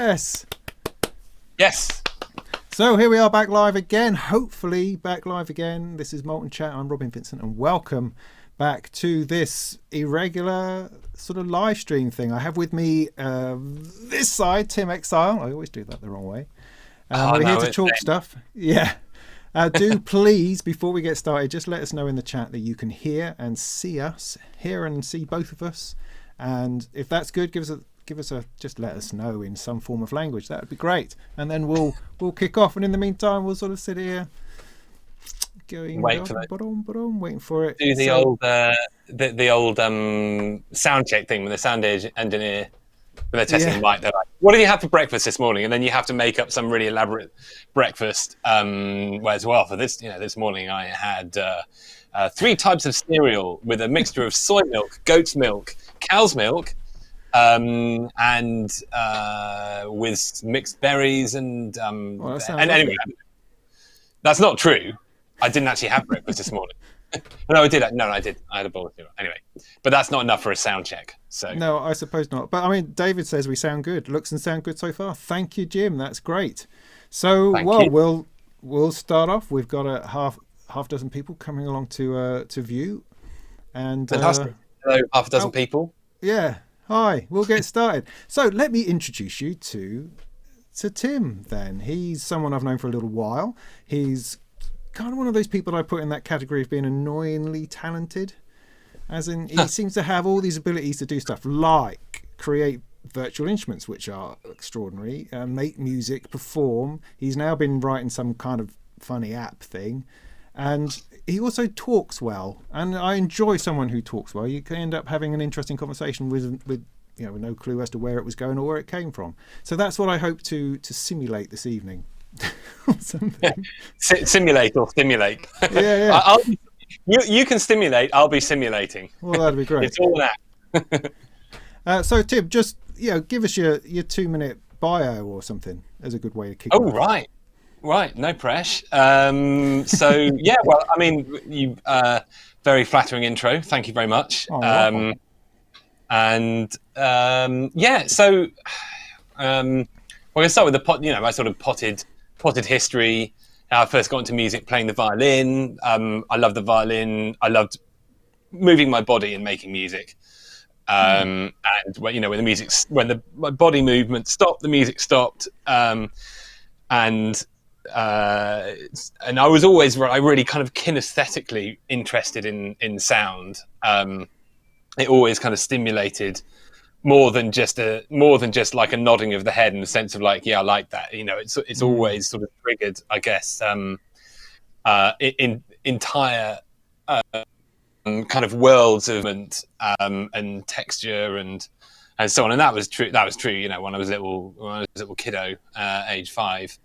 Yes. Yes. So here we are back live again. Hopefully back live again. This is Molten Chat. I'm Robin Vincent and welcome back to this irregular sort of live stream thing. I have with me this side, Tim Exile. I always do that the wrong way. We're here to talk stuff. Yeah. Do please, before we get started, just let us know in the chat that you can hear and see us, hear and see both of us. And if that's good, give us a just let us know in some form of language. That would be great. And then we'll kick off. And in the meantime, we'll sort of sit here waiting for it. Do the old sound check thing with the sound engineer. When they're testing the mic, they're like, "What did you have for breakfast this morning?" And then you have to make up some really elaborate breakfast. Whereas, well, for this, this morning I had 3 types of cereal with a mixture of soy milk, goat's milk, cow's milk, and with mixed berries and anyway, that's not true. I didn't actually have breakfast this morning. No, I did. No, I did. I had a bowl of cereal. Anyway, but that's not enough for a sound check. So no, I suppose not. But I mean, David says we sound good. Looks and sound good so far. Thank you, Jim. That's great. So we'll start off. We've got a half dozen people coming along to view, and fantastic. Hello, half a dozen people. Yeah. Hi. We'll get started. So let me introduce you to Tim. Then he's someone I've known for a little while. He's kind of one of those people I put in that category of being annoyingly talented, as in he seems to have all these abilities to do stuff like create virtual instruments, which are extraordinary, make music, perform. He's now been writing some kind of funny app thing, and he also talks well, and I enjoy someone who talks well. You can end up having an interesting conversation with with no clue as to where it was going or where it came from. So that's what I hope to simulate this evening. Simulate or stimulate. Yeah. You can stimulate, I'll be simulating. Well, that'd be great. It's all that. So Tim, just give us your 2-minute bio or something as a good way to kick off. Right, no pressure. So yeah, well, I mean, you very flattering intro, thank you very much. Wow. So we're gonna start with the my sort of potted history. How I first got into music playing the violin. I loved the violin. I loved moving my body and making music. And when my body movement stopped, the music stopped. And I was always really kind of kinesthetically interested in sound. It always kind of stimulated more than just like a nodding of the head in the sense of like, yeah, I like that. It's always sort of triggered, I guess, in entire kind of worlds of movement and texture and so on. And that was true. When I was a little kiddo, age 5.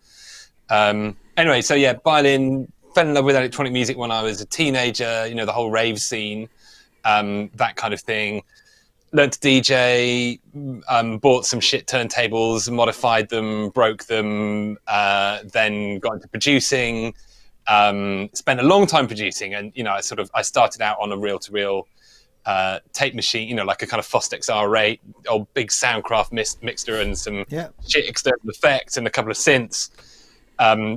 Anyway, so yeah, violin. Fell in love with electronic music when I was a teenager. The whole rave scene, that kind of thing. Learned to DJ, bought some shit turntables, modified them, broke them, then got into producing, spent a long time producing. And, I started out on a reel-to-reel tape machine, like a kind of Fostex R8, old big Soundcraft mixer and some shit external effects and a couple of synths,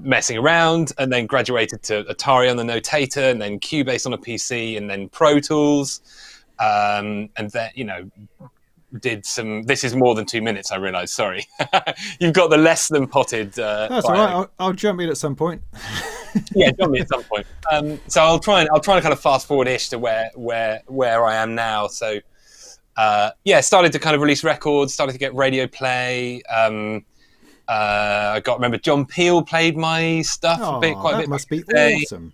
messing around, and then graduated to Atari on the Notator and then Cubase on a PC and then Pro Tools. And then, did some. This is more than 2 minutes. I realise. Sorry, you've got the less than potted. That's all right. I'll jump in at some point. Yeah, jump in at some point. So I'll try and kind of fast forward-ish to where I am now. So started to kind of release records. Started to get radio play. Remember John Peel played my stuff a bit. That must be awesome.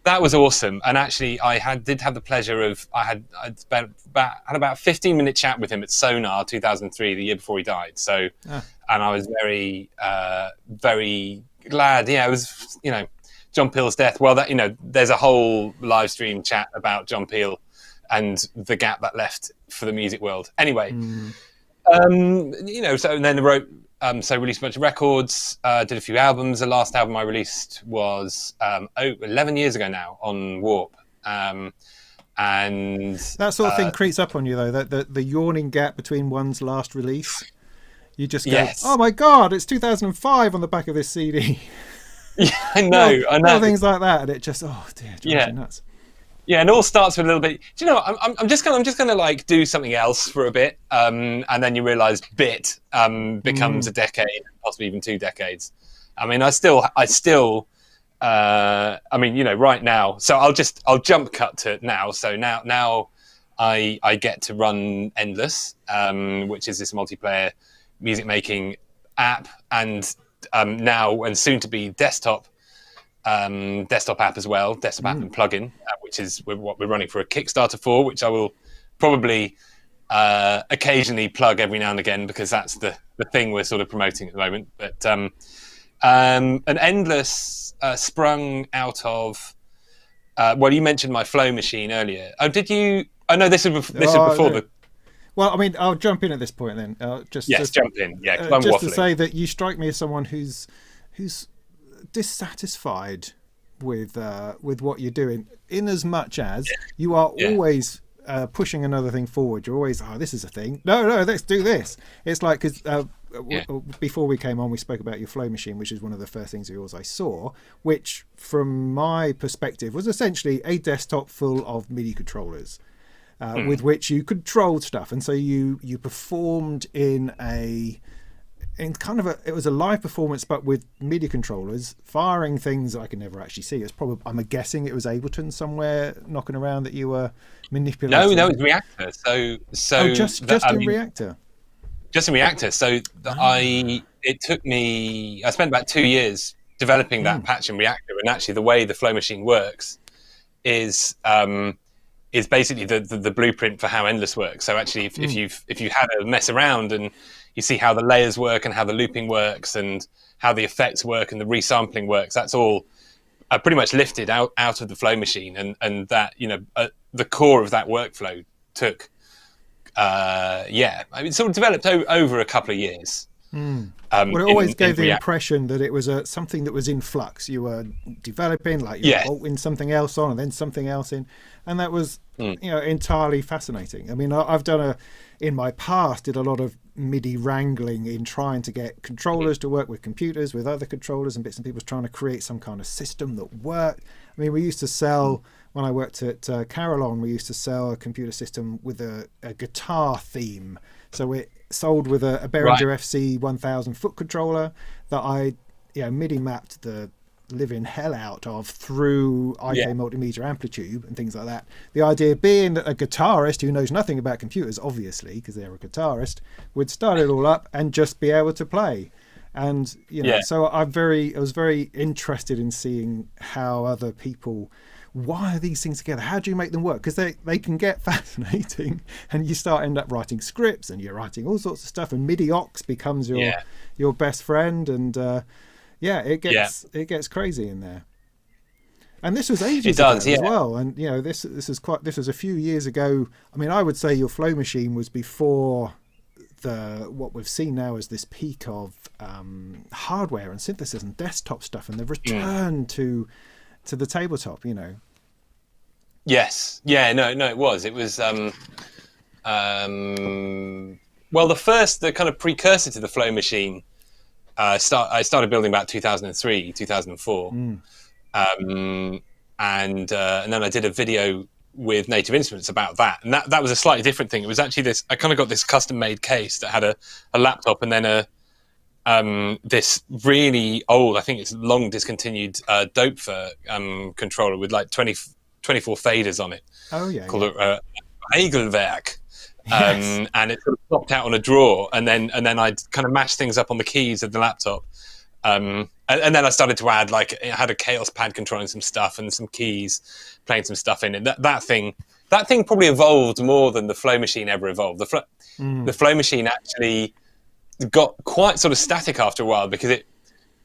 That was awesome, and actually, I did have the pleasure of had about a 15-minute chat with him at Sonar 2003, the year before he died. So, and I was very, very glad. Yeah, it was John Peel's death. Well, there's a whole live stream chat about John Peel and the gap that left for the music world. Anyway, so and then I wrote. Released a bunch of records, did a few albums. The last album I released was 11 years ago now on Warp. And that sort of thing creeps up on you, though, that the yawning gap between one's last release. You just go, Yes. oh my God, it's 2005 on the back of this CD. Yeah, I know. Little things like that, and it just, oh dear, drives you nuts. Yeah, and it all starts with a little bit. Do you know what? I'm just gonna like do something else for a bit, and then you realise bit becomes a decade, possibly even 2 decades. I mean, I still. I mean, you know, right now. So I'll jump cut to now. So now I get to run Endless, which is this multiplayer music making app, and now and soon to be desktop app as well, desktop app and plugin, which is what we're running for a Kickstarter for, which I will probably occasionally plug every now and again, because that's the thing we're sort of promoting at the moment. But an Endless sprung out of well, you mentioned my Flow machine earlier. Oh, did you? Oh no, this is before the. Well, I mean, I'll jump in at this point then. Jump in. Yeah, I'm just waffling. to say that you strike me as someone who's dissatisfied with what you're doing, in as much as you are always pushing another thing forward. You're always, this is a thing. No, let's do this. It's like, because before we came on, we spoke about your Flow machine, which is one of the first things of yours I saw, which from my perspective was essentially a desktop full of MIDI controllers. With which you controlled stuff, and so you performed in kind of it was a live performance, but with MIDI controllers firing things that I could never actually see. It's probably, I'm guessing it was Ableton somewhere knocking around that you were manipulating. No, it's Reactor. So just in Reactor. Just in Reactor. So I spent about 2 years developing that patch in Reactor, and actually the way the Flow machine works is basically the blueprint for how Endless works. So actually, if you had a mess around and you see how the layers work and how the looping works and how the effects work and the resampling works, that's all pretty much lifted out of the Flow machine, and that, you know, the core of that workflow took I mean, sort of developed over a couple of years. Well, it always gave the impression that it was something that was in flux. You were developing, like you were bolting something else on and then something else in, and that was entirely fascinating. I mean, I've in my past did a lot of MIDI wrangling in trying to get controllers to work with computers, with other controllers and bits and pieces, trying to create some kind of system that worked. I mean, we used to sell, when I worked at Carillon, we used to sell a computer system with a guitar theme. So it sold with a Behringer FC 1000 foot controller that I MIDI mapped the living hell out of through IK multimeter amplitude and things like that. The idea being that a guitarist who knows nothing about computers, obviously, because they're a guitarist, would start it all up and just be able to play. And so I was very interested in seeing how other people wire these things together. How do you make them work? Because they can get fascinating, and you end up writing scripts, and you're writing all sorts of stuff, and MIDI aux becomes your best friend, and it gets crazy in there. And this was ages ago as well. And this was a few years ago. I mean, I would say your Flow machine was before what we've seen now as this peak of hardware and synthesis and desktop stuff, and the return to the tabletop. Yes. Yeah. No. It was. Well, the kind of precursor to the Flow machine. I started building about 2003, 2004, and then I did a video with Native Instruments about that, and that was a slightly different thing. It was actually I kind of got this custom-made case that had a laptop and then this really old, I think it's long discontinued Doepfer controller with like 24 faders on it. Oh yeah, called a Regelwerk. Yes. And it sort of popped out on a drawer, and then I'd kind of mash things up on the keys of the laptop, and then I started to add, like, it had a Chaos pad controlling some stuff and some keys, playing some stuff in it. That thing probably evolved more than the Flow machine ever evolved. The Flow machine actually got quite sort of static after a while, because it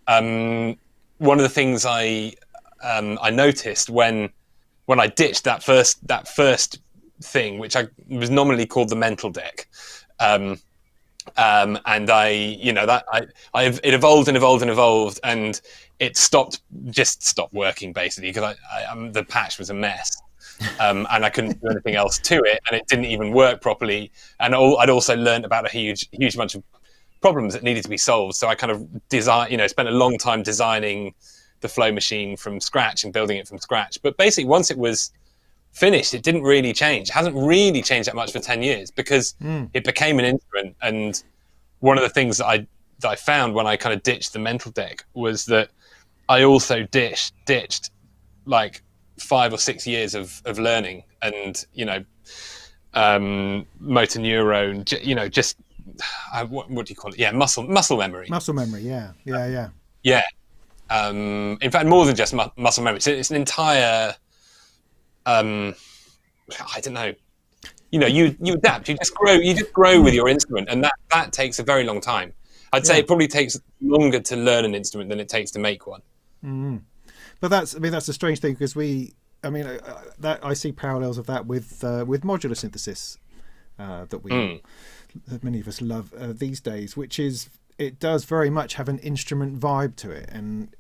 one of the things I noticed when I ditched that first thing, which was nominally called the mental deck, and it evolved and evolved and evolved, and it stopped working, basically, because the patch was a mess, and I couldn't do anything else to it, and it didn't even work properly. And I'd also learned about a huge bunch of problems that needed to be solved. So I kind of spent a long time designing the flow machine from scratch and building it from scratch. But basically, once it was finished, it didn't really change. It hasn't really changed that much for 10 years because it became an instrument. And one of the things that I found when I kind of ditched the mental deck was that I also ditched like 5 or 6 years of learning and, motor neurone, just what do you call it? Yeah, muscle memory. Muscle memory, yeah. Yeah. In fact, more than just muscle memory. It's an entire, I don't know. You adapt. You just grow with your instrument, and that takes a very long time. I'd say it probably takes longer to learn an instrument than it takes to make one. Mm. But that's a strange thing because that I see parallels of that with modular synthesis that many of us love these days, which is it does very much have an instrument vibe to it, and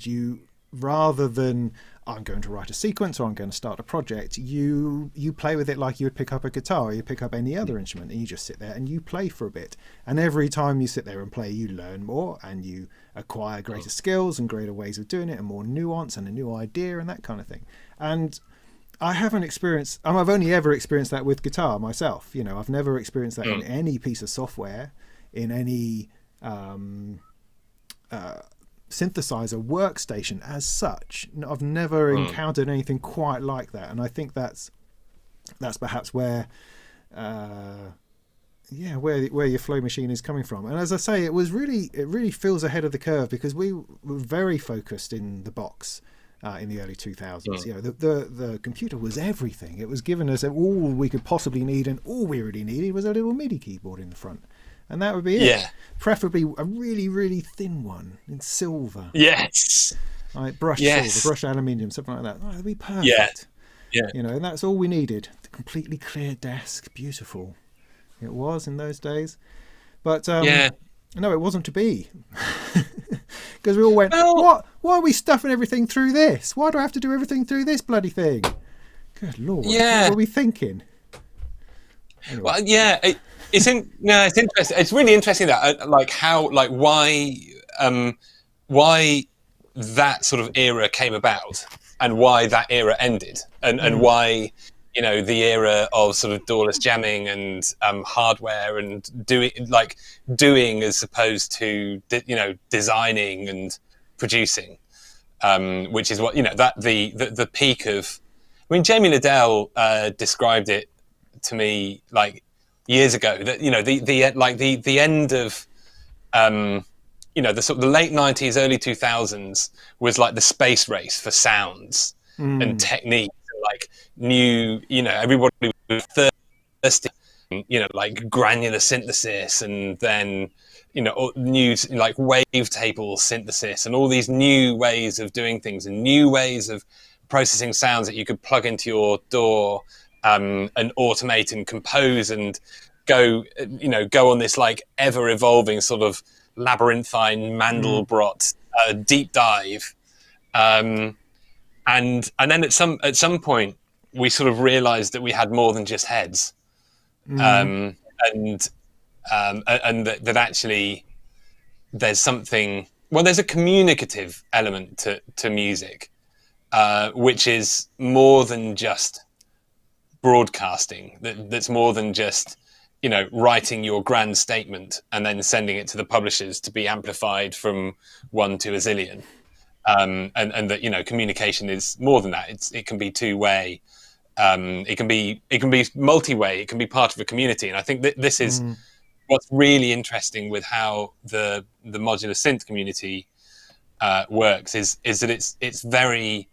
you, rather than I'm going to write a sequence or I'm going to start a project, you play with it like you would pick up a guitar or you pick up any other instrument, and you just sit there and you play for a bit, and every time you sit there and play you learn more and you acquire greater skills and greater ways of doing it and more nuance and a new idea and that kind of thing. And I haven't experienced, I've only ever experienced that with guitar myself. I've never experienced that in any piece of software, in any synthesizer workstation as such. I've never encountered anything quite like that, and I think that's perhaps where your flow machine is coming from. And as I say, it really feels ahead of the curve because we were very focused in the box in the early 2000s. The computer was everything. It was giving us all we could possibly need, and all we really needed was a little MIDI keyboard in the front. And that would be it. Yeah. Preferably a really, really thin one in silver. Yes. Like brushed silver, brushed aluminium, something like that. Oh, that'd be perfect. Yeah. And that's all we needed. The completely clear desk. Beautiful. It was in those days. But no, it wasn't to be. Because we all went, why are we stuffing everything through this? Why do I have to do everything through this bloody thing? Good Lord. Yeah. What were we thinking? Anyway. Well, yeah. It's interesting. It's really interesting that why that sort of era came about and why that era ended and why the era of sort of doorless jamming and hardware and doing as opposed to designing and producing, which is what that the peak of. I mean, Jamie Liddell described it to me years ago that the end of the sort of the late 90s, early 2000s was like the space race for sounds and techniques, and new everybody was thirsty, granular synthesis, and then new wavetable synthesis, and all these new ways of doing things and new ways of processing sounds that you could plug into your DAW and automate and compose and go on this ever evolving sort of labyrinthine Mandelbrot deep dive, and then at some point we sort of realized that we had more than just heads, and that actually there's something. Well, there's a communicative element to music, which is more than just broadcasting. That's more than just writing your grand statement and then sending it to the publishers to be amplified from 1 to a zillion, and that communication is more than that. It can be two-way, it can be multi-way, it can be part of a community. And I think that this is what's really interesting with how the modular synth community works is that it's very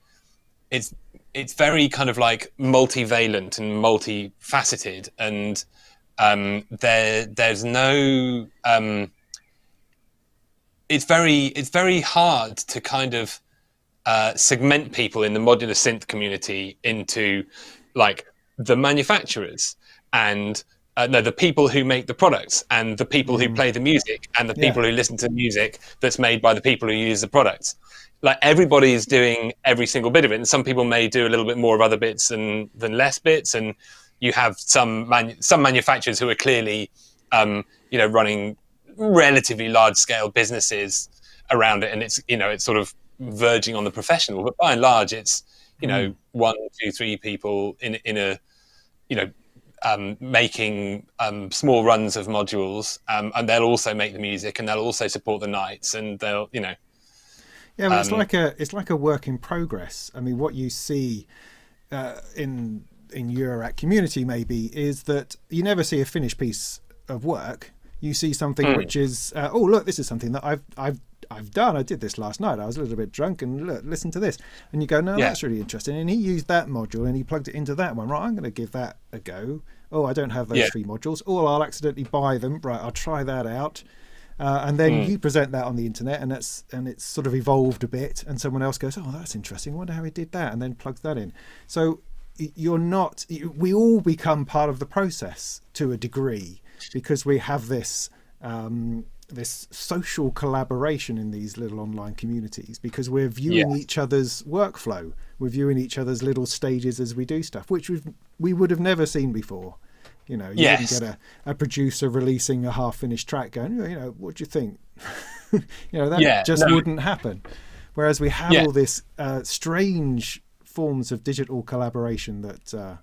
kind of multivalent and multifaceted, and there's no it's very hard to kind of segment people in the modular synth community into the manufacturers and the people who make the products and the people who play the music and the people who listen to the music that's made by the people who use the products. Everybody is doing every single bit of it, and some people may do a little bit more of other bits than less bits, and you have some manufacturers who are clearly running relatively large scale businesses around it, and it's sort of verging on the professional, but by and large it's one, two, three people in a making small runs of modules, and they'll also make the music, and they'll also support the nights, and they'll yeah, but it's like a work in progress. I mean, what you see in your community maybe is that you never see a finished piece of work. You see something which is oh look, this is something that I've done. I did this last night. I was a little bit drunk, and look, listen to this. And you go, no, that's really interesting. And he used that module and he plugged it into that one. Right, I'm going to give that a go. Oh, I don't have those 3 modules. Oh, I'll accidentally buy them. Right, I'll try that out. And then you present that on the internet, and it's sort of evolved a bit. And someone else goes, oh, that's interesting. I wonder how he did that, and then plugs that in. So we all become part of the process to a degree, because we have this this social collaboration in these little online communities, because we're viewing each other's workflow, we're viewing each other's little stages as we do stuff, which we would have never seen before. You wouldn't get a producer releasing a half-finished track going, what do you think? That wouldn't happen. Whereas we have all this strange forms of digital collaboration that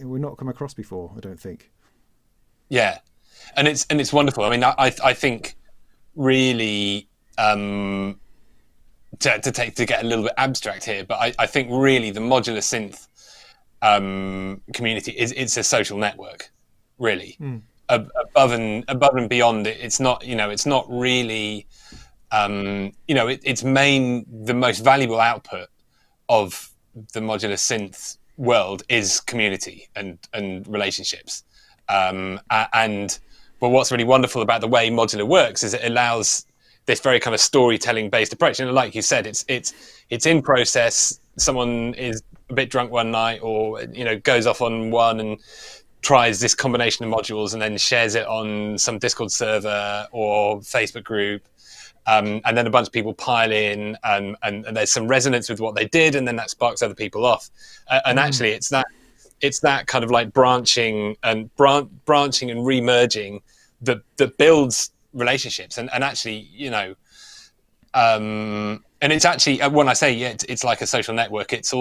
we've not come across before, I don't think. Yeah, and it's wonderful. I mean, I think really to get a little bit abstract here, but I think really the modular synth community it's a social network, really. Above and beyond it. It's not really the most valuable output of the modular synth world is community and relationships. But what's really wonderful about the way modular works is it allows this very kind of storytelling based approach. And like you said, it's in process. Someone is a bit drunk one night, or goes off on one and tries this combination of modules, and then shares it on some Discord server or Facebook group, and then a bunch of people pile in, and there's some resonance with what they did, and then that sparks other people off. Actually, it's that kind of like branching and remerging that builds relationships, and actually and it's actually, when I say it's like a social network, it's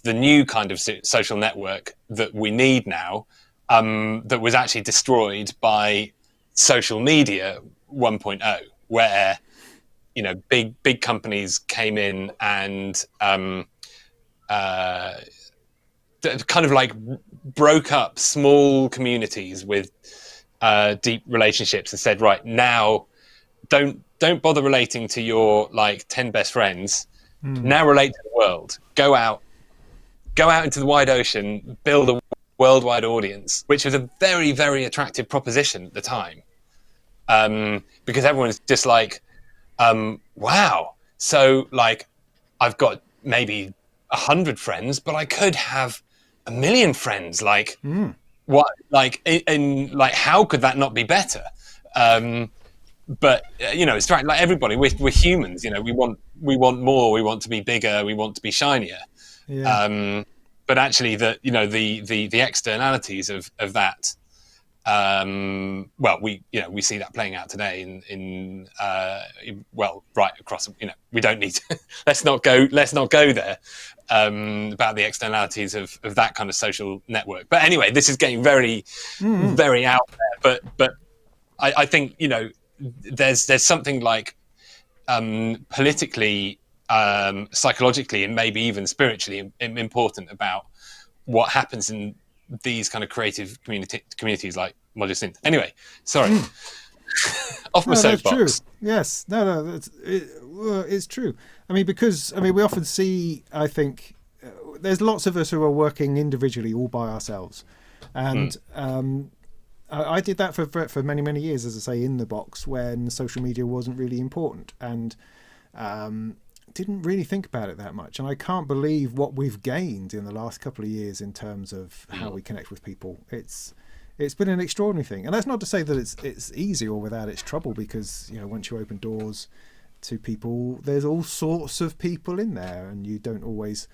the new kind of social network that we need now, that was actually destroyed by social media 1.0, where big companies came in and kind of like broke up small communities with deep relationships and said, right, now don't bother relating to your like 10 best friends. Now relate to the world. Go out into the wide ocean, build a worldwide audience, which was a very, very attractive proposition at the time, because everyone's just like, wow, so like I've got maybe 100 friends, but I could have 1 million friends. Like what? Like in like how could that not be better? But it's right. Like everybody, we're humans. We want more. We want to be bigger. We want to be shinier. Yeah. But actually, the externalities of that. Well, we see that playing out today in right across. We don't need to. Let's not go there. About the externalities of that kind of social network. But anyway, this is getting very, very out there. But I think there's something like politically, psychologically, and maybe even spiritually important about what happens in these kind of creative communities like modular synth. Anyway, sorry. Off my soapbox. That's true. Yes. No, it's true. I mean, because we often see, I think, there's lots of us who are working individually all by ourselves. And I did that for many, many years, as I say, in the box, when social media wasn't really important, and didn't really think about it that much. And I can't believe what we've gained in the last couple of years in terms of how we connect with people. It's been an extraordinary thing. And that's not to say that it's easy or without its trouble, because once you open doors to people, there's all sorts of people in there, and you don't always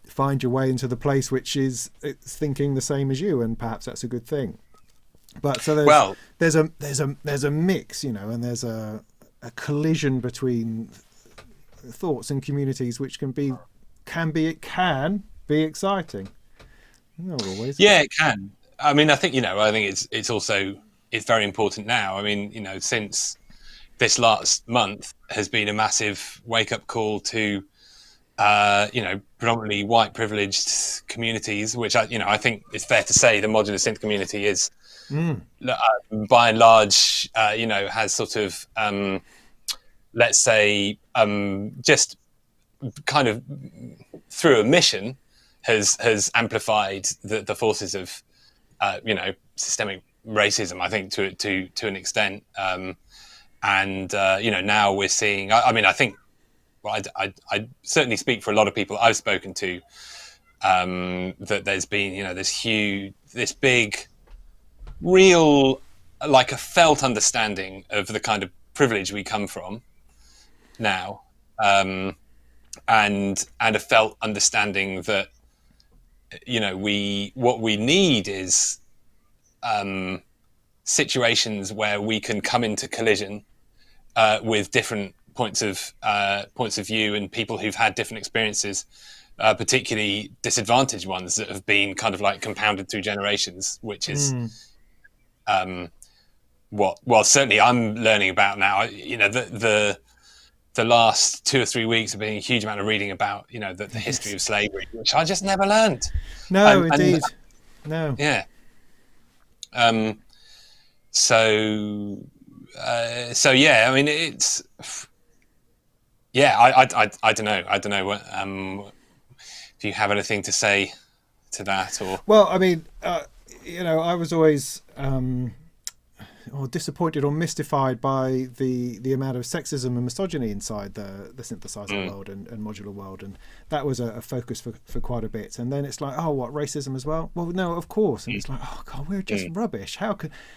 find your way into the place which is thinking the same as you, and perhaps that's a good thing. But so Well, there's a mix, you know, and there's a collision between thoughts and communities, which can be exciting. Not always. yeah, it can. I mean, I think it's also it's very important now. I mean, since this last month has been a massive wake up call to predominantly white privileged communities, which I think it's fair to say the modular synth community is by and large has sort of let's say just kind of through a mission has amplified the forces of systemic racism, I think, to an extent, and now we're seeing. I think, well, I certainly speak for a lot of people I've spoken to, that there's been this big, real, like a felt understanding of the kind of privilege we come from now, and a felt understanding that what we need is situations where we can come into collision with different points of view and people who've had different experiences, particularly disadvantaged ones that have been kind of like compounded through generations, which is what certainly I'm learning about now. The last 2 or 3 weeks have been a huge amount of reading about the history of slavery, which I just never learned. No, indeed. No. Yeah. So yeah, I mean, it's, yeah, I don't know. I don't know what, if you have anything to say to that, or. Well, I mean, I was always, disappointed or mystified by the amount of sexism and misogyny inside the synthesizer world and modular world, and that was a focus for quite a bit. And then it's like, oh, what, racism as well? Well, no, of course. And it's like, oh god, we're just rubbish.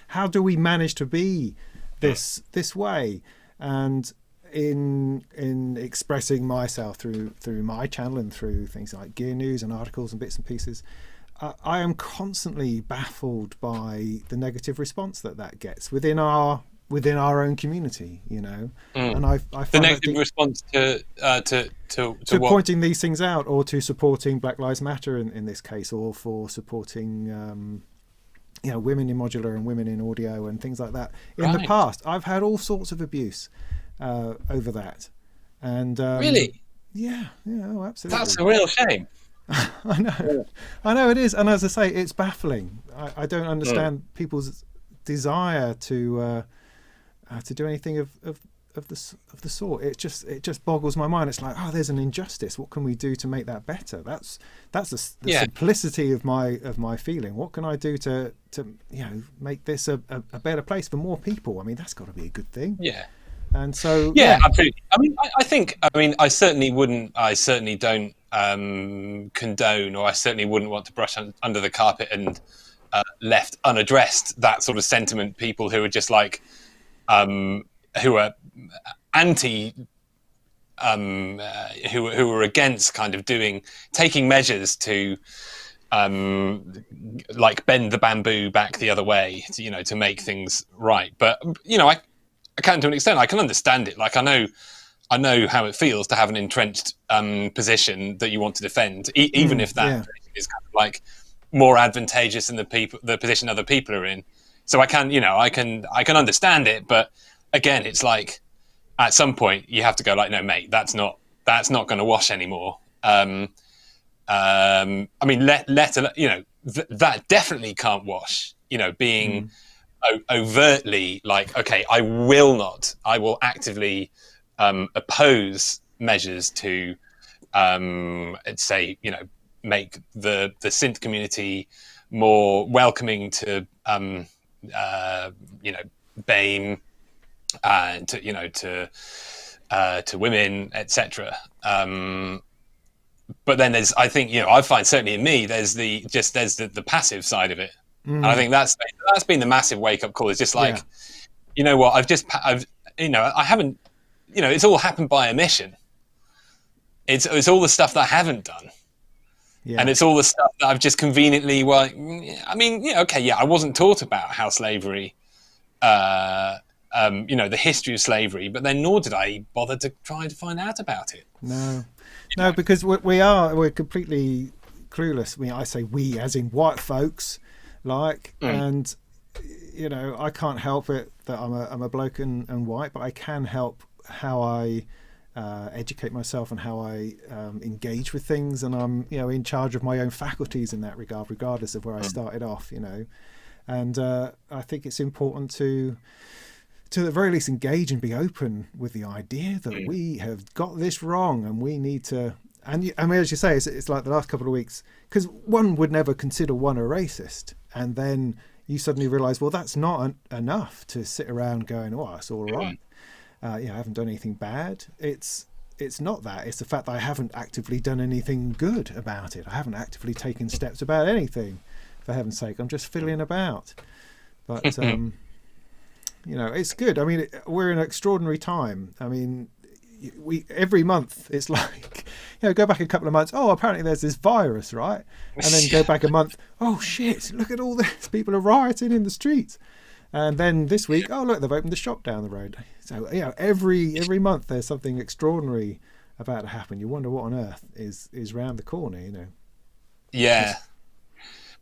How do we manage to be this way? And in expressing myself through my channel and through things like gear news and articles and bits and pieces, I am constantly baffled by the negative response that gets within our own community, and I find the negative response to what? Pointing these things out, or to supporting Black Lives Matter in this case, or for supporting women in modular and women in audio and things like that. In the past, I've had all sorts of abuse over that, and really, yeah, oh, absolutely, that's a real shame. I know it is, and as I say, it's baffling. I don't understand people's desire to do anything of the sort. It just boggles my mind. It's like, oh, there's an injustice. What can we do to make that better? That's the simplicity of my feeling. What can I do to make this a better place for more people? I mean, that's got to be a good thing. Yeah. And so absolutely. I mean, I certainly don't condone, or I certainly wouldn't want to brush under the carpet and left unaddressed that sort of sentiment. People who are just like, who are anti, who are against kind of taking measures to like bend the bamboo back the other way, to make things right. But I can, to an extent, I can understand it. Like, I know how it feels to have an entrenched position that you want to defend, even if that is kind of like more advantageous than the position other people are in. So I can understand it, but again, it's like at some point you have to go like, no, mate, that's not going to wash anymore. I mean, that definitely can't wash. Being overtly like, okay, I will actively oppose measures to say, make the synth community more welcoming to BAME and to women, etc. But then there's, I think, I find certainly in me, there's the passive side of it. And I think that's been the massive wake up call. Is just like, you know what, I haven't, it's all happened by omission. It's all the stuff that I haven't done. Yeah. And it's all the stuff that I've just conveniently, well, I mean, yeah, okay, yeah, I wasn't taught about how slavery, the history of slavery, but then nor did I bother to try to find out about it. No, because we're completely clueless. I mean, I say we as in white folks, and I can't help it that I'm a bloke and white, but I can help how I educate myself and how I engage with things, and I'm in charge of my own faculties in that regard, regardless of where I started off. And I think it's important to at the very least engage and be open with the idea that we have got this wrong and we need to. And I mean, as you say, it's like the last couple of weeks, because one would never consider one a racist, and then you suddenly realise, well, that's not enough to sit around going, oh, it's all right. I haven't done anything bad. It's not that. It's the fact that I haven't actively done anything good about it. I haven't actively taken steps about anything. For heaven's sake, I'm just fiddling about. But it's good. I mean, we're in an extraordinary time. I mean, every month it's like, go back a couple of months. Oh, apparently there's this virus, right? And then go back a month. Oh shit! Look at all this. People are rioting in the streets. And then this week, oh look, they've opened the shop down the road. So every month there's something extraordinary about to happen. You wonder what on earth is round the corner, Yeah,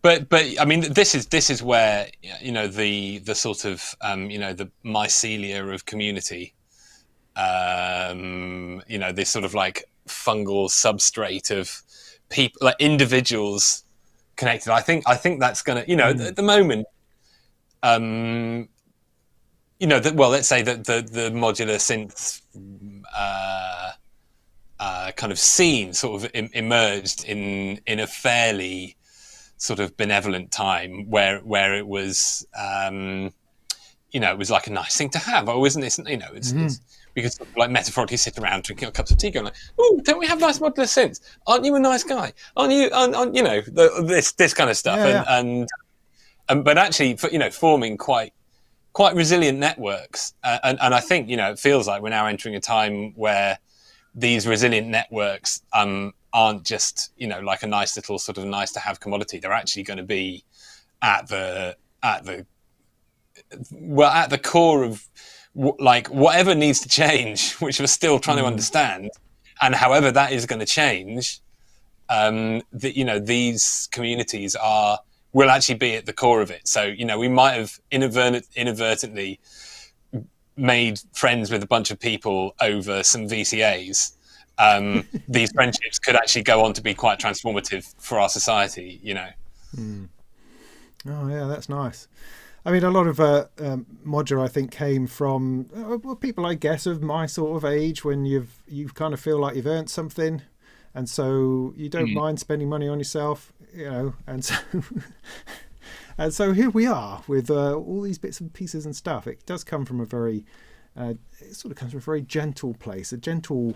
but I mean, this is where the sort of the mycelia of community, this sort of like fungal substrate of people, like individuals connected. I think that's gonna at the moment. Let's say that the modular synth kind of scene sort of emerged in a fairly sort of benevolent time where it was it was like a nice thing to have. Oh, isn't it? It's we could sort of like metaphorically sit around drinking cups of tea, going like, "Oh, don't we have nice modular synths? Aren't you a nice guy? Aren't you? This kind of stuff." Yeah. And but actually, forming quite resilient networks, and I think it feels like we're now entering a time where these resilient networks aren't just like a nice little sort of nice to have commodity. They're actually going to be at the core of like whatever needs to change, which we're still trying to understand, and however that is going to change, these communities will actually be at the core of it. So, we might have inadvertently made friends with a bunch of people over some VCAs. These friendships could actually go on to be quite transformative for our society, Oh, yeah, that's nice. I mean, a lot of modular, I think, came from people, I guess, of my sort of age, when you've kind of feel like you've earned something, and so you don't mind spending money on yourself, and so and so here we are with all these bits and pieces and stuff. It does come from a very gentle place, a gentle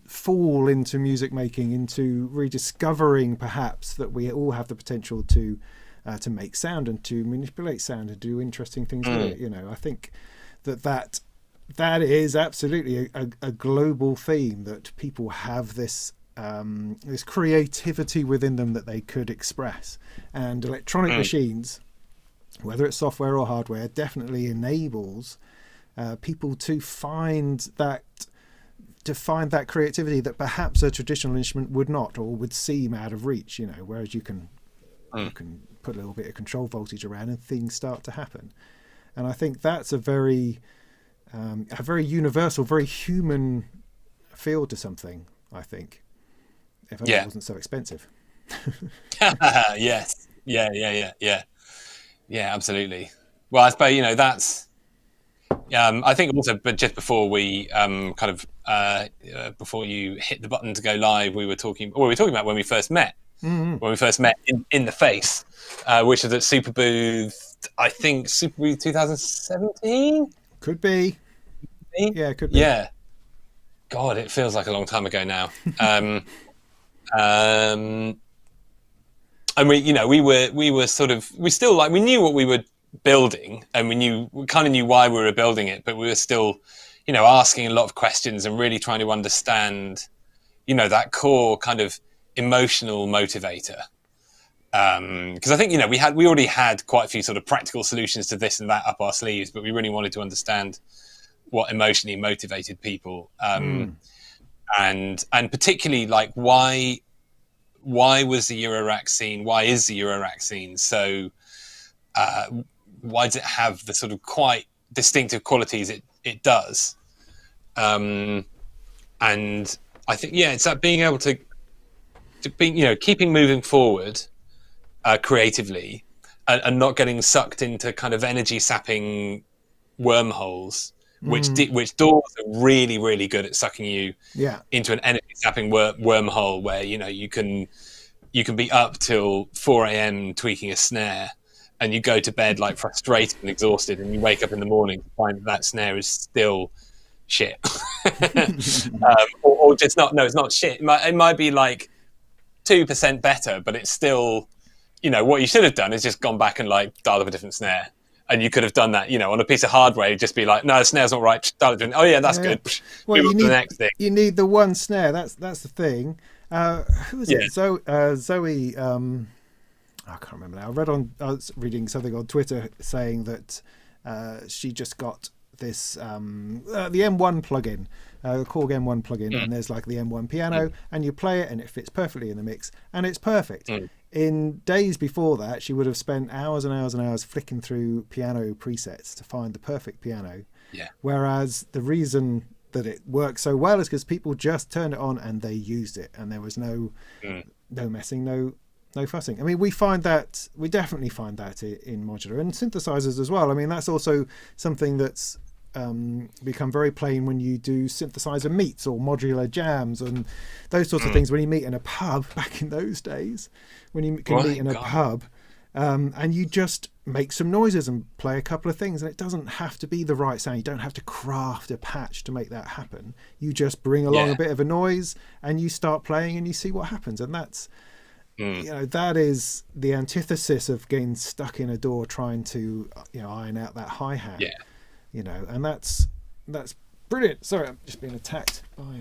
fall into music making, into rediscovering perhaps that we all have the potential to make sound and to manipulate sound and do interesting things with it. I think that is absolutely a global theme, that people have this creativity within them that they could express, and electronic machines, whether it's software or hardware, definitely enables people to find that creativity that perhaps a traditional instrument would not, or would seem out of reach. Whereas you can put a little bit of control voltage around and things start to happen. And I think that's a very universal, very human feel to something, I think, if it wasn't so expensive. Yes. Yeah, absolutely. Well, I suppose, that's I think also, but just before we before you hit the button to go live, we were talking about when we first met. When we first met in the face, which was at Super Booth, I think Super Booth 2017? Could be. Yeah, could be. Yeah. God, it feels like a long time ago now. And we still, like, we knew what we were building, and we kind of knew why we were building it, but we were still, asking a lot of questions and really trying to understand, that core kind of emotional motivator. Because I think, we already had quite a few sort of practical solutions to this and that up our sleeves, but we really wanted to understand what emotionally motivated people, and particularly like why was the Eurorack scene? Why is the Eurorack scene so? Why does it have the sort of quite distinctive qualities it does? And I think it's that being able to be keeping moving forward creatively, and not getting sucked into kind of energy sapping wormholes, which doors are really, really good at sucking you into an energy sapping wormhole where you can be up till 4 a.m. tweaking a snare, and you go to bed like frustrated and exhausted, and you wake up in the morning to find that snare is still shit. Or just not. No, it's not shit. It might be like 2% better, but it's still, what you should have done is just gone back and like dialed up a different snare. And you could have done that, on a piece of hardware. You'd just be like, no, the snare's not right. Dial it in. Oh yeah, that's good. Well, you need the next thing. You need the one snare. That's the thing. Who was it? Zoe. I can't remember now. I was reading something on Twitter saying that she just got this the M1 plugin, the Korg M1 plugin, and there's like the M1 piano, and you play it, and it fits perfectly in the mix, and it's perfect. In days before that, she would have spent hours and hours and hours flicking through piano presets to find the perfect piano. Yeah. Whereas the reason that it works so well is because people just turned it on and they used it, and there was no messing, no fussing. I mean, we definitely find that in modular and synthesizers as well. I mean, that's also something that's become very plain when you do synthesizer meets or modular jams and those sorts of things. When you meet in a pub back in those days, when you can meet in a pub, and you just make some noises and play a couple of things, and it doesn't have to be the right sound. You don't have to craft a patch to make that happen. You just bring along a bit of a noise and you start playing and you see what happens. And that's that is the antithesis of getting stuck in a door trying to iron out that hi-hat. And that's brilliant. Sorry, I'm just being attacked by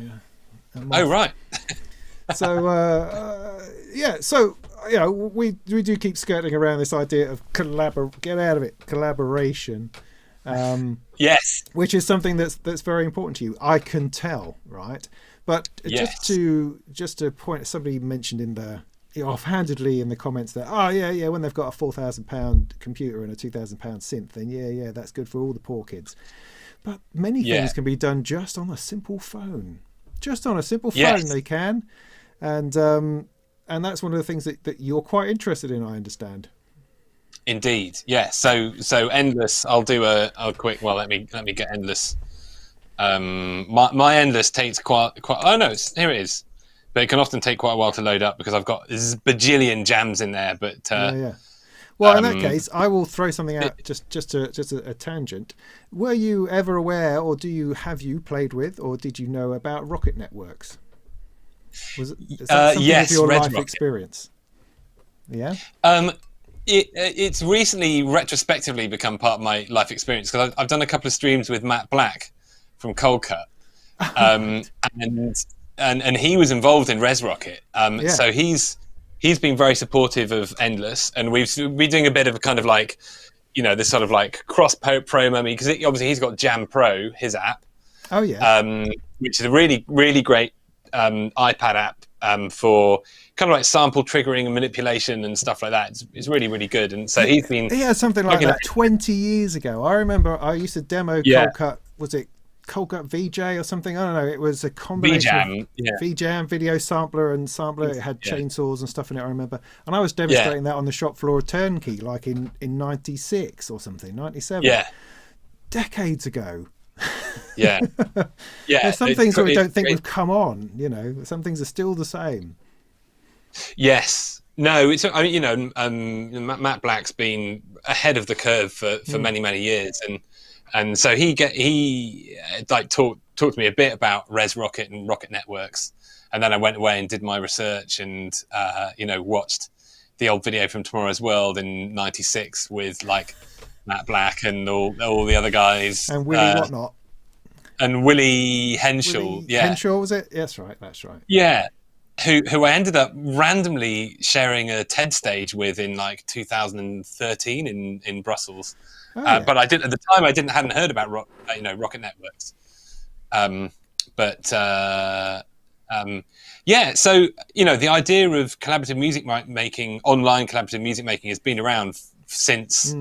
a moth. Oh right. So we do keep skirting around this idea of collaboration. Yes, which is something that's very important to you. I can tell, right? But just to point, somebody mentioned in the offhandedly in the comments that when they've got a £4,000 computer and a £2,000 synth, then that's good for all the poor kids. But many things can be done just on a simple phone. They can, and that's one of the things that you're quite interested in, I understand. Indeed, yeah. So Endless. I'll do a quick. Well, let me get Endless. My Endless takes quite. Oh no, here it is. But it can often take quite a while to load up because I've got this bajillion jams in there. But well, in that case, I will throw something out just a tangent. Were you ever aware, or have you played with, or did you know about rocket networks? Was it something of your life experience? Yeah. It's recently retrospectively become part of my life experience because I've done a couple of streams with Matt Black from Cold Cut, and he was involved in Res Rocket. So he's been very supportive of Endless, and we've been doing a bit of a kind of like, this sort of like cross promo because obviously he's got Jam Pro, his app. Oh yeah. Which is a really, really great iPad app for kind of like sample triggering and manipulation and stuff like that. It's really, really good. And so he had something like that 20 years ago. I remember I used to demo Cold Cut. Was it Cold Cut VJ or something? I don't know. It was a combination of VJam, video sampler and sampler. It had chainsaws and stuff in it, I remember. And I was demonstrating that on the shop floor of Turnkey, like in 96 or something, 97. Yeah. Decades ago. Yeah. There's some things that we don't think we've come on, some things are still the same. Yes. No, Matt Black's been ahead of the curve for many, many years. And so he talked to me a bit about Res Rocket and Rocket Networks, and then I went away and did my research and watched the old video from Tomorrow's World in '96 with like Matt Black and all the other guys and Willie whatnot and Willie Henschel. Henschel was it? That's right. Yeah, who I ended up randomly sharing a TED stage with in like 2013 in Brussels. Oh, yeah. But I didn't at the time. Hadn't heard about Rocket Networks. Yeah. So the idea of collaborative music making, online collaborative music making, has been around since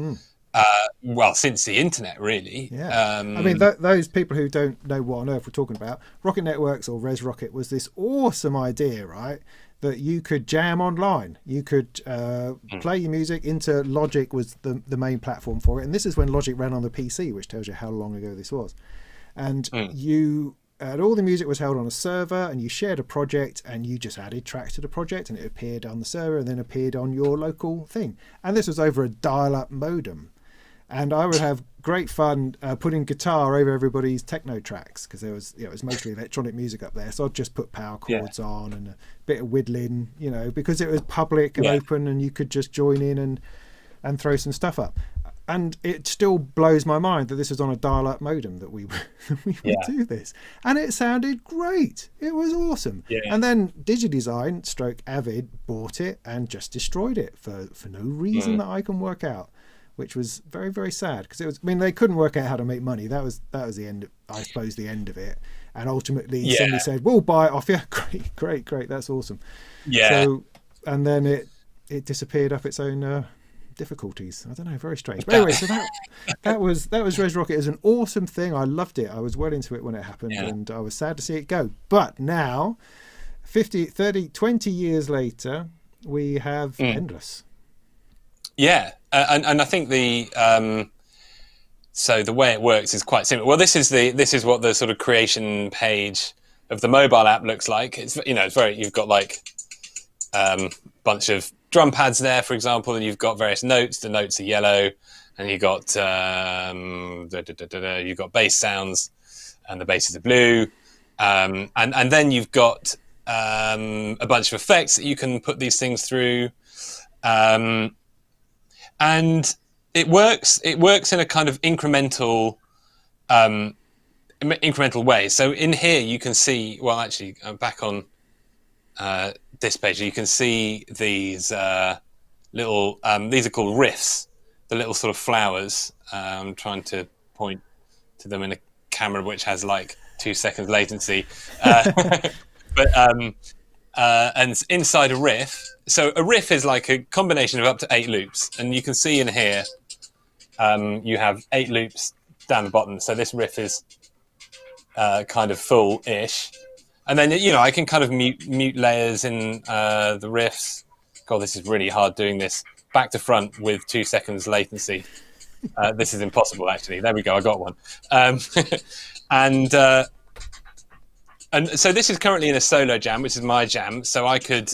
since the internet, really. Yeah. I mean, those people who don't know what on earth we're talking about, Rocket Networks or Res Rocket was this awesome idea, right? That you could jam online. You could play your music into Logic was the main platform for it. And this is when Logic ran on the PC, which tells you how long ago this was. And all the music was held on a server, and you shared a project, and you just added tracks to the project, and it appeared on the server and then appeared on your local thing. And this was over a dial-up modem. And I would have great fun putting guitar over everybody's techno tracks, because there was, it was mostly electronic music up there. So I'd just put power chords on and a bit of whittling, because it was public and open, and you could just join in and throw some stuff up. And it still blows my mind that this was on a dial-up modem that we would do this. And it sounded great. It was awesome. Yeah. And then DigiDesign / Avid bought it and just destroyed it for no reason that I can work out, which was very, very sad, because they couldn't work out how to make money. That was the end, I suppose, the end of it. And ultimately somebody said, we'll buy it off you. Great. That's awesome. Yeah. So, and then it disappeared up its own difficulties. I don't know, very strange. But anyway, so that was Res Rocket. As an awesome thing. I loved it. I was well into it when it happened, and I was sad to see it go. But now, 20 years later, we have Endless. Yeah, and I think so the way it works is quite simple. Well, this is what the sort of creation page of the mobile app looks like. It's it's very, you've got like bunch of drum pads there, for example, and you've got various notes. The notes are yellow, and you've got you've got bass sounds, and the basses are blue, and then you've got a bunch of effects that you can put these things through. And it works in a kind of incremental way. So in here you can see, well, actually, I'm back on this page. You can see these little, these are called riffs, the little sort of flowers. I'm trying to point to them in a camera which has like 2 seconds latency. And inside a riff, so a riff is like a combination of up to 8 loops, and you can see in here you have 8 loops down the bottom. So this riff is kind of full-ish, and then I can kind of mute layers in the riffs. God, this is really hard doing this back to front with 2 seconds latency. This is impossible, actually. There we go, I got one. And so this is currently in a solo jam, which is my jam. So I could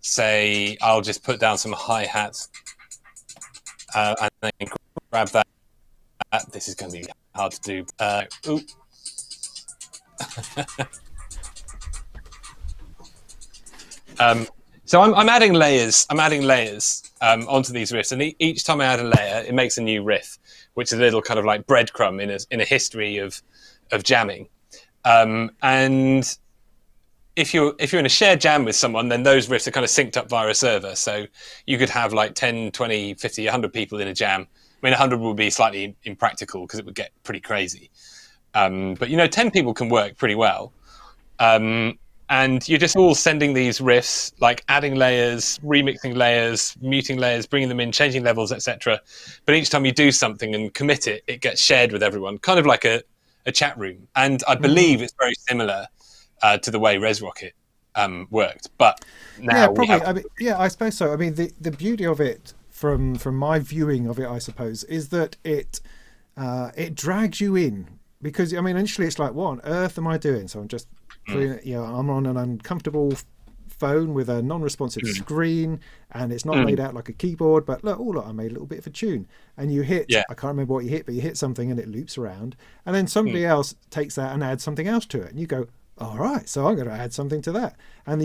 say I'll just put down some hi-hats and then grab that. This is going to be hard to do. So I'm adding layers. Onto these riffs, and each time I add a layer, it makes a new riff, which is a little kind of like breadcrumb in a history of jamming. And if you're in a shared jam with someone, then those riffs are kind of synced up via a server. So you could have like 10, 20, 50, 100 people in a jam. I mean, 100 would be slightly impractical because it would get pretty crazy. But 10 people can work pretty well. And you're just all sending these riffs, like adding layers, remixing layers, muting layers, bringing them in, changing levels, etc. But each time you do something and commit it, it gets shared with everyone, kind of like a chat room. And I believe it's very similar to the way Res Rocket worked. But now I suppose so. I mean, the beauty of it from my viewing of it, I suppose, is that it drags you in, because initially it's like, what on earth am I doing? So I'm just I'm on an uncomfortable phone with a non-responsive screen, and it's not laid out like a keyboard, but look, I made a little bit of a tune, and you hit, I can't remember what you hit, but you hit something and it loops around, and then somebody else takes that and adds something else to it, and you go, all right, so I'm going to add something to that, and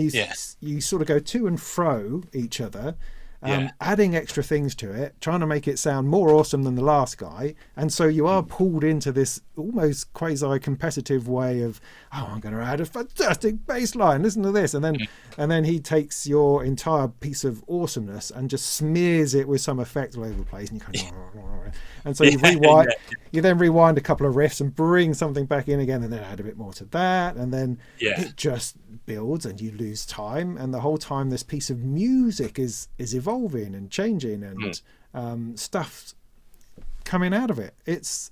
you sort of go to and fro each other, adding extra things to it, trying to make it sound more awesome than the last guy. And so you are pulled into this almost quasi-competitive way of, oh, I'm going to add a fantastic bass line, listen to this. And then he takes your entire piece of awesomeness and just smears it with some effect all over the place. And you kind of, and so you rewind, you then rewind a couple of riffs and bring something back in again, and then add a bit more to that. And then it just builds and you lose time. And the whole time this piece of music is evolving and changing and stuff coming out of it. It's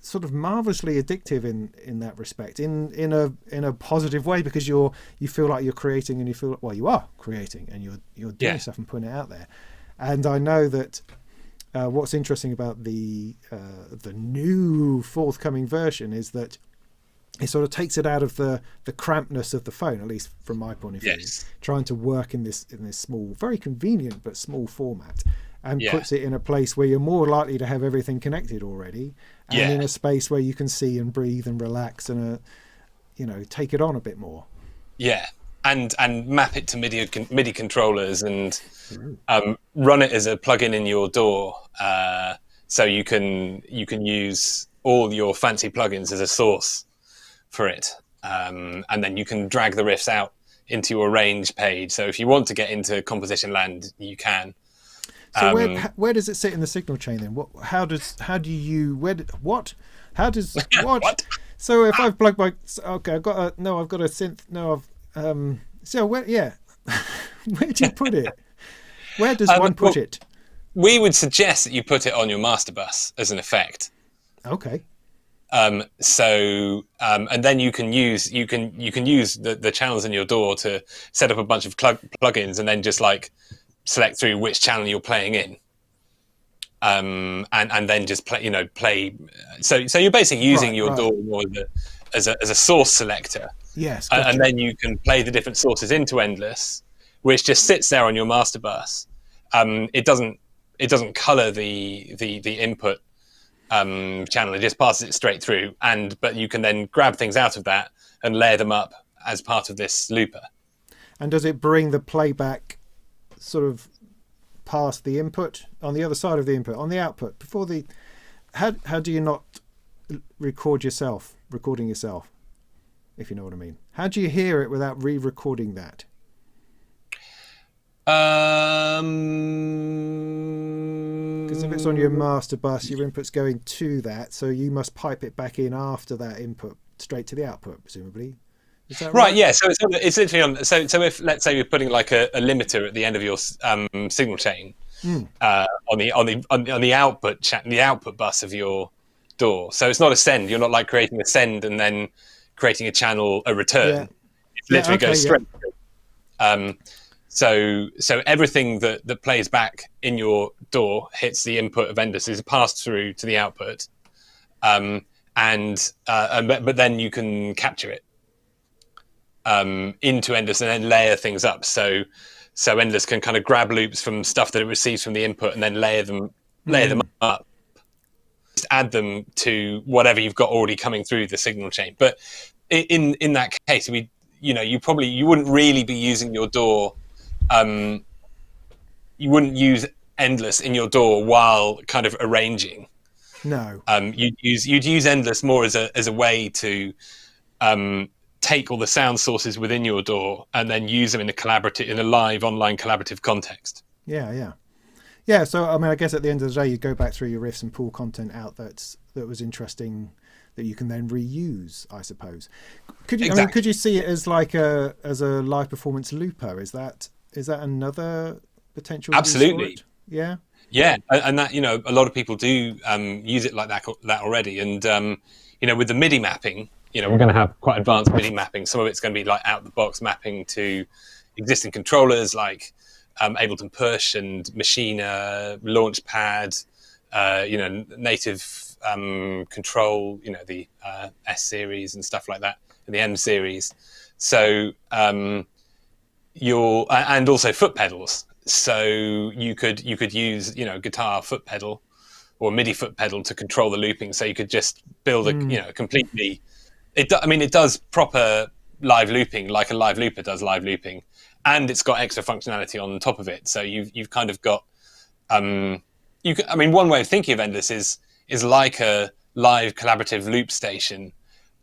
sort of marvelously addictive in that respect, in a positive way, because you feel like you're creating, and you feel, well, you are creating, and you're doing stuff and putting it out there. And I know that what's interesting about the new forthcoming version is that it sort of takes it out of the crampedness of the phone, at least from my point of view, trying to work in this small, very convenient but small format, and puts it in a place where you're more likely to have everything connected already, and in a space where you can see and breathe and relax and take it on a bit more. And map it to MIDI controllers, and run it as a plugin in your DAW, so you can use all your fancy plugins as a source for it, and then you can drag the riffs out into your arrange page. So if you want to get into composition land, you can. So where does it sit in the signal chain then? How does what? So if I've plugged my, okay, I've got a synth. No, so where? Yeah, where do you put it? Where does one put it? We would suggest that you put it on your master bus as an effect. Okay. And then you can use the channels in your DAW to set up a bunch of plugins, and then just like select through which channel you're playing in, and then just play. So you're basically using your DAW more as a source selector. Yes. Gotcha. And then you can play the different sources into Endless, which just sits there on your master bus. It doesn't color the input channel. It just passes it straight through, but you can then grab things out of that and layer them up as part of this looper. And does it bring the playback sort of past the input, on the other side of the input, on the output, before the? How do you not recording yourself, if you know what I mean? How do you hear it without re-recording that? Because if it's on your master bus, your input's going to that, so you must pipe it back in after that input straight to the output, presumably. Is that right? Yeah. So it's literally on. So if, let's say, you're putting like a limiter at the end of your signal chain on the output bus of your DAW. So it's not a send. You're not like creating a send and then creating a channel, a return. It literally goes straight through. So everything that plays back in your DAW hits the input of Endless, is passed through to the output, but then you can capture it into Endless and then layer things up. So Endless can kind of grab loops from stuff that it receives from the input and then layer them up, just add them to whatever you've got already coming through the signal chain. But in that case, you wouldn't really be using your DAW. You wouldn't use Endless in your DAW while kind of arranging. No. You'd use Endless more as a way to take all the sound sources within your DAW and then use them in a live online collaborative context. Yeah. So I mean, I guess at the end of the day, you go back through your riffs and pull content out that was interesting, that you can then reuse, I suppose. Could you see it as like a live performance looper? Is that another potential? Absolutely. Yeah. Yeah, and that, a lot of people do use it like that already. And with the MIDI mapping, we're going to have quite advanced MIDI mapping. Some of it's going to be like out the box mapping to existing controllers like Ableton Push and Machina, Launchpad, native control, the S series and stuff like that, and the M series. So and also foot pedals. So you could use guitar foot pedal or MIDI foot pedal to control the looping. So you could just build a completely. It does proper live looping, like a live looper does live looping, and it's got extra functionality on top of it. So you've kind of got one way of thinking of Endless is like a live collaborative loop station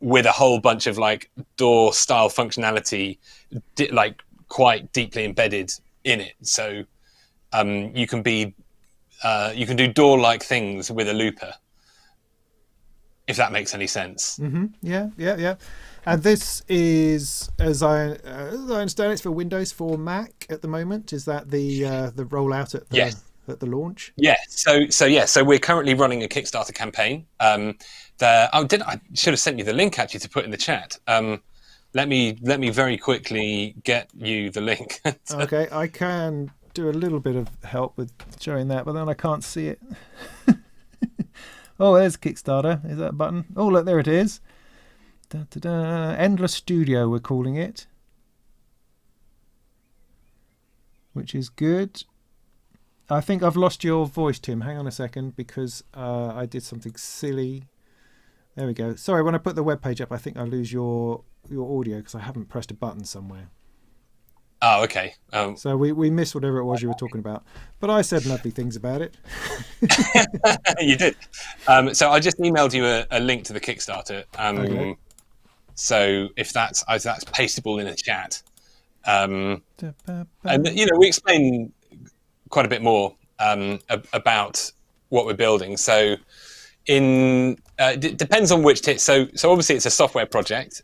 with a whole bunch of like DAW style functionality, like quite deeply embedded in it. So you can do DAW like things with a looper, if that makes any sense. Mm-hmm. Yeah. And this is, as I understand, it's for Windows, for Mac at the moment. Is that the rollout at the Yes. at the launch? Yeah. So we're currently running a Kickstarter campaign. I should have sent you the link actually to put in the chat. Let me very quickly get you the link. Okay, I can do a little bit of help with showing that, but then I can't see it. Oh, there's Kickstarter. Is that a button? Oh, look, there it is. Da, da, da. Endless Studio, we're calling it, which is good. I think I've lost your voice, Tim. Hang on a second, because I did something silly. There we go. Sorry, when I put the web page up, I think I lose your audio because I haven't pressed a button somewhere. Oh, okay. So we missed whatever it was you were talking about, but I said lovely things about it. You did. So I just emailed you a link to the Kickstarter. Okay. So if that's pasteable in the chat, and we explain quite a bit more about what we're building. So depends on which so obviously it's a software project,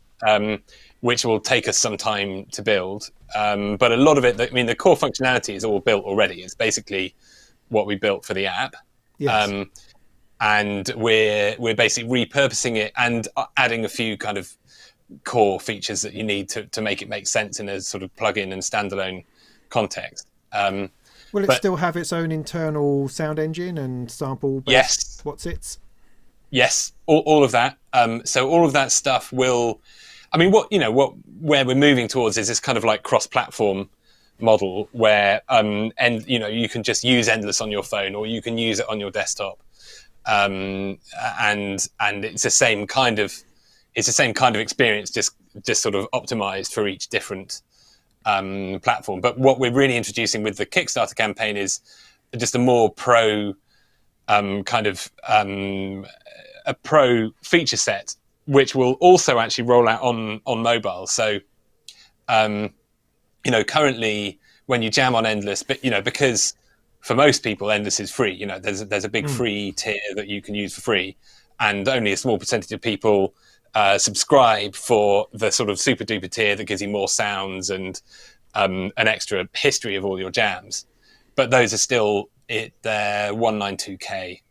which will take us some time to build. But a lot of it, the core functionality is all built already. It's basically what we built for the app. Yes. And we're basically repurposing it and adding a few kind of core features that you need to make it make sense in a sort of plug-in and standalone context. Will it still have its own internal sound engine and sample based? Yes. What's Yes, all of that. So all of that stuff will. Where we're moving towards is this kind of like cross-platform model where you can just use Endless on your phone or you can use it on your desktop, and it's the same kind of experience, just sort of optimized for each different platform. But what we're really introducing with the Kickstarter campaign is just a more pro a pro feature set, which will also actually roll out on mobile. So, currently when you jam on Endless, but because for most people Endless is free. There's a big free tier that you can use for free, and only a small percentage of people subscribe for the sort of super duper tier that gives you more sounds and an extra history of all your jams. But those are still they're 192K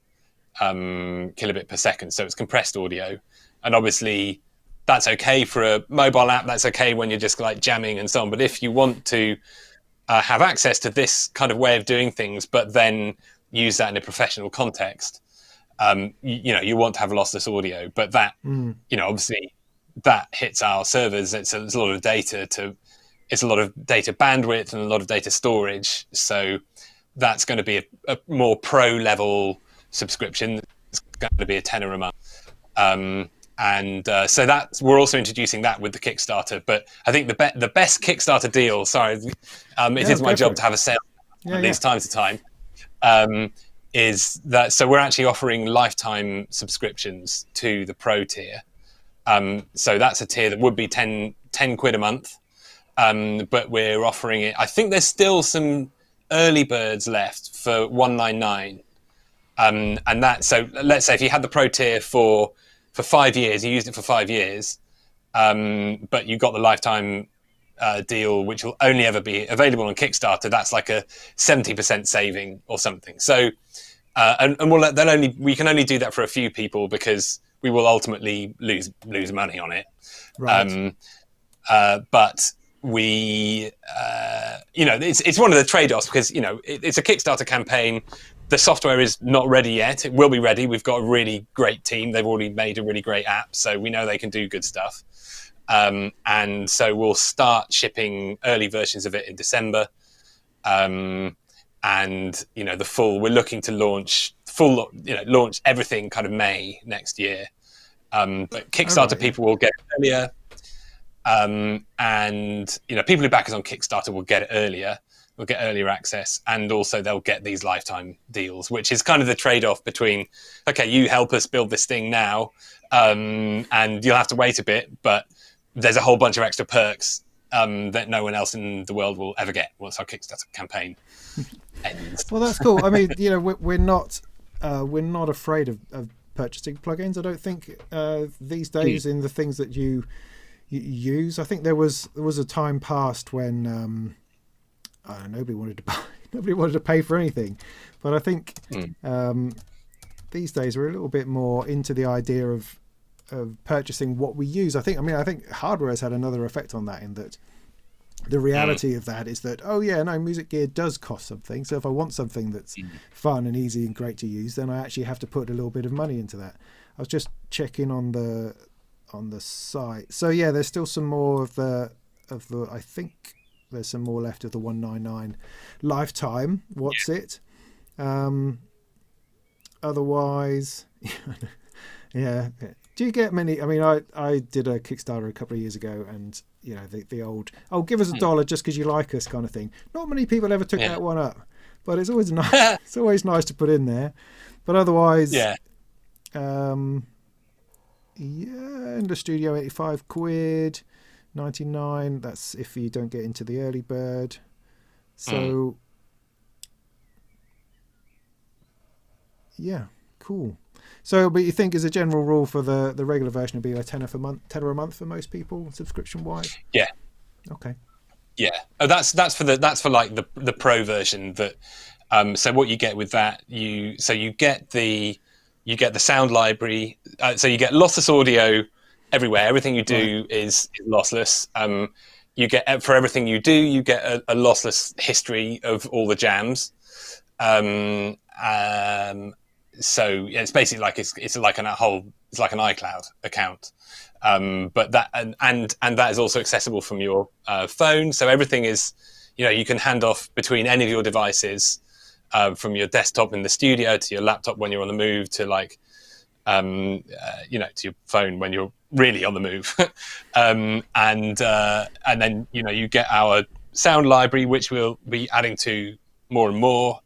kilobit per second, so it's compressed audio. And obviously that's okay for a mobile app, that's okay when you're just like jamming and so on. But if you want to have access to this kind of way of doing things, but then use that in a professional context, you want to have lossless audio. But that, obviously that hits our servers. It's a lot of data it's a lot of data bandwidth and a lot of data storage. So that's going to be a more pro level subscription. It's going to be a tenner a month. So we're also introducing that with the Kickstarter. But I think the best Kickstarter deal, it is my job to have a sale at least time to time, is that, so we're actually offering lifetime subscriptions to the pro tier. So that's a tier that would be 10 quid a month. But we're offering it, I think there's still some early birds left for $199. And that, so let's say if you had the pro tier for 5 years, you used it for 5 years, but you got the lifetime deal, which will only ever be available on Kickstarter, that's like a 70% saving or something. So, we can only do that for a few people because we will ultimately lose money on it. Right. But we, it's one of the trade-offs because, it's a Kickstarter campaign. The software is not ready yet. It will be ready. We've got a really great team. They've already made a really great app, so we know they can do good stuff. And so we'll start shipping early versions of it in December. And, we're looking to launch everything kind of May next year. But Kickstarter people will get it earlier. And people who back us on Kickstarter will get it earlier. Will get earlier access, and also they'll get these lifetime deals, which is kind of the trade-off between, okay, you help us build this thing now, and you'll have to wait a bit, but there's a whole bunch of extra perks that no one else in the world will ever get once our Kickstarter campaign ends. Well, that's cool. I mean, we're not afraid of purchasing plugins. I don't think these days in the things that you use. I think there was a time past when nobody wanted to pay for anything, but I think these days we're a little bit more into the idea of purchasing what we use. I think hardware has had another effect on that, in that the reality of that is that, music gear does cost something. So if I want something that's fun and easy and great to use, then I actually have to put a little bit of money into that. I was just checking on the site. So yeah, there's still some more of the I think there's some more left of the 199 lifetime. What's it? Otherwise, yeah. Do you get many? I mean, I did a Kickstarter a couple of years ago, and the old give us $1 just because you like us kind of thing. Not many people ever took that one up, but it's always nice. It's always nice to put in there. But otherwise, in the studio, 85 quid. 99, that's if you don't get into the early bird. So yeah, cool. So but you think as a general rule for the regular version would be like $10 a month for most people, subscription wise? Yeah. Okay. Yeah. That's for like the pro version. That so what you get with that, you get the sound library, so you get lossless audio everywhere. Everything you do is lossless. You get, for everything you do, you get a lossless history of all the jams. So it's basically like it's like an iCloud account. But that and that is also accessible from your phone. So everything is, you can hand off between any of your devices, from your desktop in the studio to your laptop when you're on the move, to to your phone when you're really on the move. And then you get our sound library, which we'll be adding to more and more.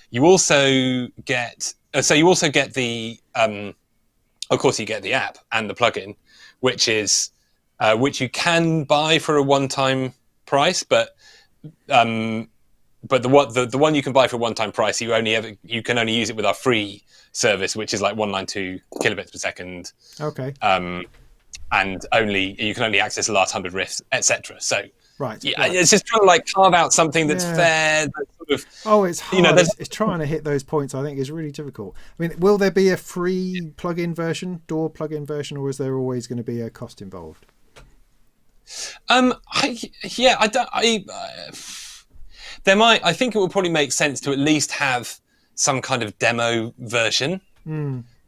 You also get the of course you get the app and the plugin, which you can buy for a one-time price, but the one you can buy for a one-time price, you can only use it with our free service, which is like 192 kilobits per second. Okay. And you can only access the last 100 riffs, etc. So right. It's just trying to like carve out something that's fair. That's sort of, it's hard. It's trying to hit those points. I think is really difficult. I mean, will there be a free plugin version, DAW plugin version, or is there always going to be a cost involved? There might. I think it would probably make sense to at least have some kind of demo version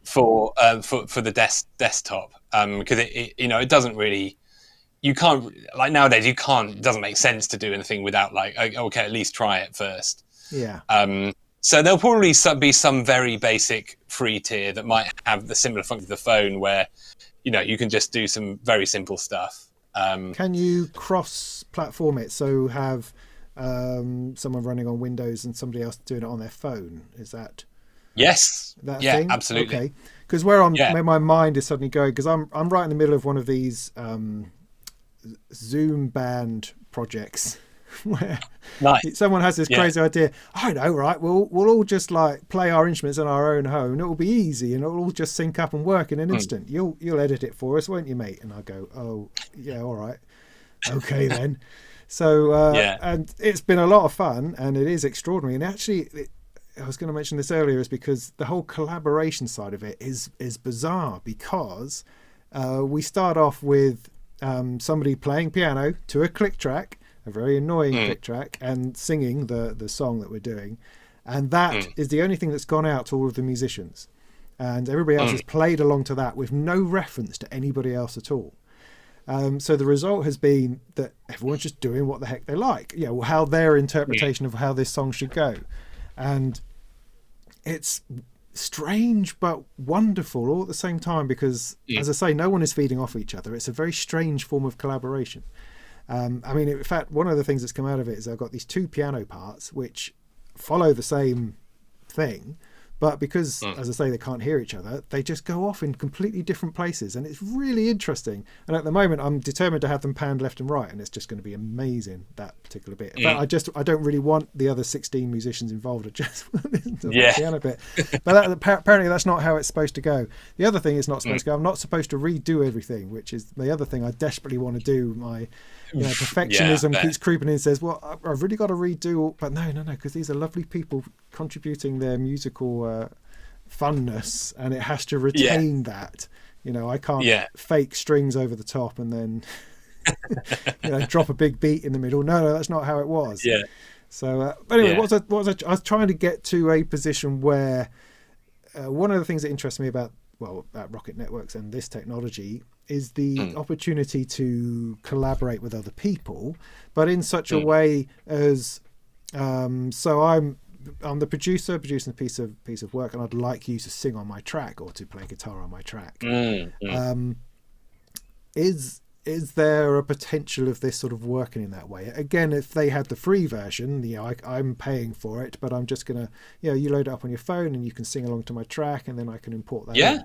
for the desktop, because it doesn't really. You can't, like nowadays. It doesn't make sense to do anything without like, okay, at least try it first. Yeah. So there'll probably be some very basic free tier that might have the similar function of the phone, where you can just do some very simple stuff. Can you cross-platform it? So have someone running on Windows and somebody else doing it on their phone? Is that? Yes. That yeah, thing? absolutely. Okay. Because where my mind is suddenly going, because I'm right in the middle of one of these Zoom band projects where someone has this crazy idea. I know, right? We'll all just like play our instruments on our own home. It'll be easy, and it'll all just sync up and work in an instant. You'll edit it for us, won't you, mate? And I go, oh yeah, all right, okay then. So and it's been a lot of fun, and it is extraordinary. And actually, I was going to mention this earlier, is because the whole collaboration side of it is bizarre, because we start off with somebody playing piano to a click track, a very annoying click track, and singing the song that we're doing, and that is the only thing that's gone out to all of the musicians, and everybody else has played along to that with no reference to anybody else at all. So the result has been that everyone's just doing what the heck they like, how their interpretation of how this song should go, and it's strange but wonderful all at the same time, because as I say, no one is feeding off each other. It's a very strange form of collaboration. I mean, in fact, one of the things that's come out of it is I've got these two piano parts which follow the same thing, but because, as I say, they can't hear each other, they just go off in completely different places, and it's really interesting. And at the moment, I'm determined to have them panned left and right, and it's just going to be amazing, that particular bit. But I don't really want the other 16 musicians involved. I just want the piano bit. But apparently that's not how it's supposed to go. The other thing it's not supposed to go, I'm not supposed to redo everything, which is the other thing I desperately want to do. My perfectionism keeps creeping in and says, well, I've really got to redo, but no, because these are lovely people contributing their musical funness, and it has to retain that. I can't fake strings over the top and then drop a big beat in the middle. No, that's not how it was. So but anyway, I was trying to get to a position where one of the things that interests me about Rocket Networks and this technology is the opportunity to collaborate with other people, but in such a way as so I'm the producer producing a piece of work, and I'd like you to sing on my track or to play guitar on my track. Is there a potential of this sort of working in that way? Again, if they had the free version, I'm paying for it, but I'm just gonna, you load it up on your phone and you can sing along to my track, and then I can import that in.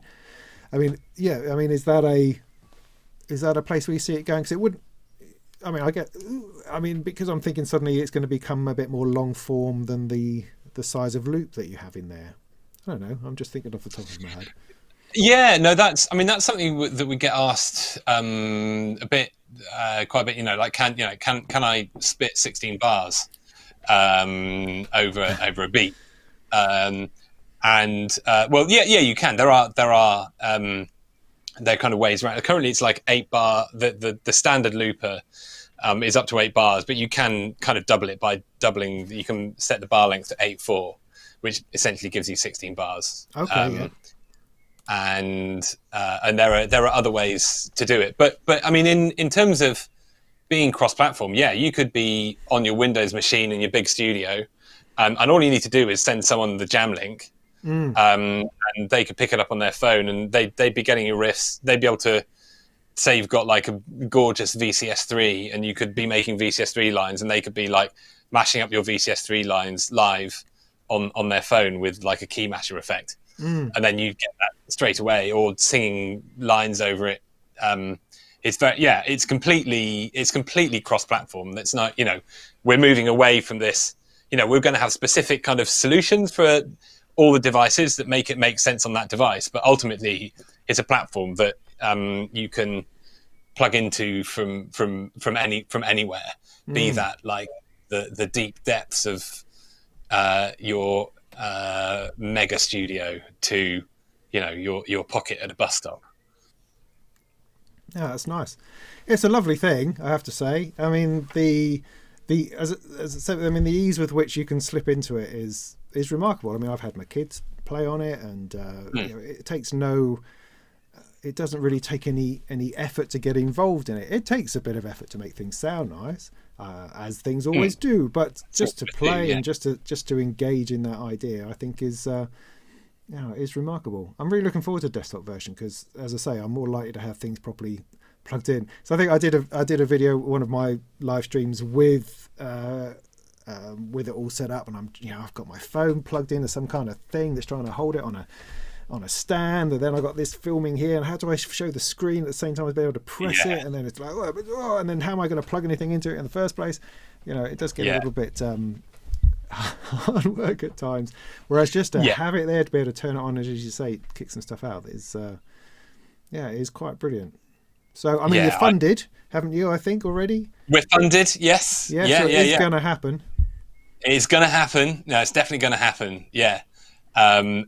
I mean, is that a place where you see it going? Because it wouldn't. Because I'm thinking suddenly it's going to become a bit more long form than the size of loop that you have in there. I don't know. I'm just thinking off the top of my head. Yeah, no, that's something that we get asked quite a bit. Like, can I spit 16 bars over a beat? You can. There are kind of ways around. Currently, it's like 8 bar. The standard looper is up to 8 bars, but you can kind of double it by doubling. You can set the bar length to 8/4, which essentially gives you 16 bars. Okay. And there are other ways to do it, but I mean, in terms of being cross-platform, you could be on your Windows machine in your big studio, and all you need to do is send someone the jam link. And they could pick it up on their phone, and they'd be getting your riffs. They'd be able to say you've got like a gorgeous VCS3, and you could be making VCS3 lines, and they could be like mashing up your VCS3 lines live on their phone with like a key masher effect. And then you get that straight away, or singing lines over it. It's completely cross-platform. That's not, we're moving away from this. We're going to have specific kind of solutions for all the devices that make sense on that device, but ultimately it's a platform that you can plug into from anywhere, be that like the deep depths of your mega studio to your pocket at a bus stop. Yeah, that's nice. It's a lovely thing, I have to say. I mean, as I said, the ease with which you can slip into it is remarkable. I mean, I've had my kids play on it, and it doesn't really take any effort to get involved in it. It takes a bit of effort to make things sound nice, as things always do. But just to play and just to engage in that idea, I think is remarkable. I'm really looking forward to the desktop version because, as I say, I'm more likely to have things properly plugged in. So I think I did a video, one of my live streams with it all set up, and I've got my phone plugged into some kind of thing that's trying to hold it on a stand, and then I got this filming here, and how do I show the screen at the same time as be able to press it? And then it's like, and then how am I going to plug anything into it in the first place? It does get a little bit hard work at times. Whereas just to have it there to be able to turn it on, as you say, kick some stuff out is it is quite brilliant. So I mean, you're funded, haven't you? I think already. We're funded, yes. It's going to happen. It's going to happen. No, it's definitely going to happen. Yeah. We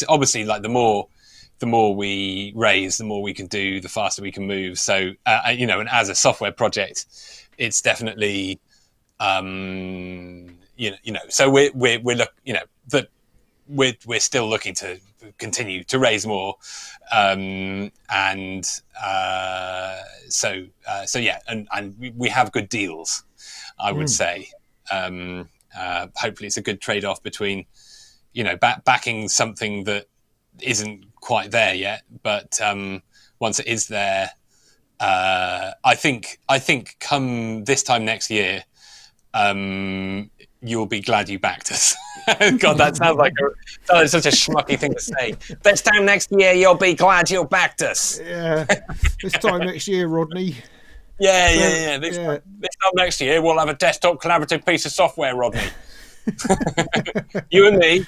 obviously, like, the more we raise, the more we can do, the faster we can move. So and as a software project, it's definitely so we're still looking to continue to raise more, and we have good deals, I would say. Hopefully it's a good trade-off between backing something that isn't quite there yet, but once it is there, I think come this time next year, you'll be glad you backed us. God, that sounds like such a schmucky thing to say. This time next year, you'll be glad you backed us. Yeah, this time next year, Rodney. Yeah. This time next year, we'll have a desktop collaborative piece of software, Rodney. You and me.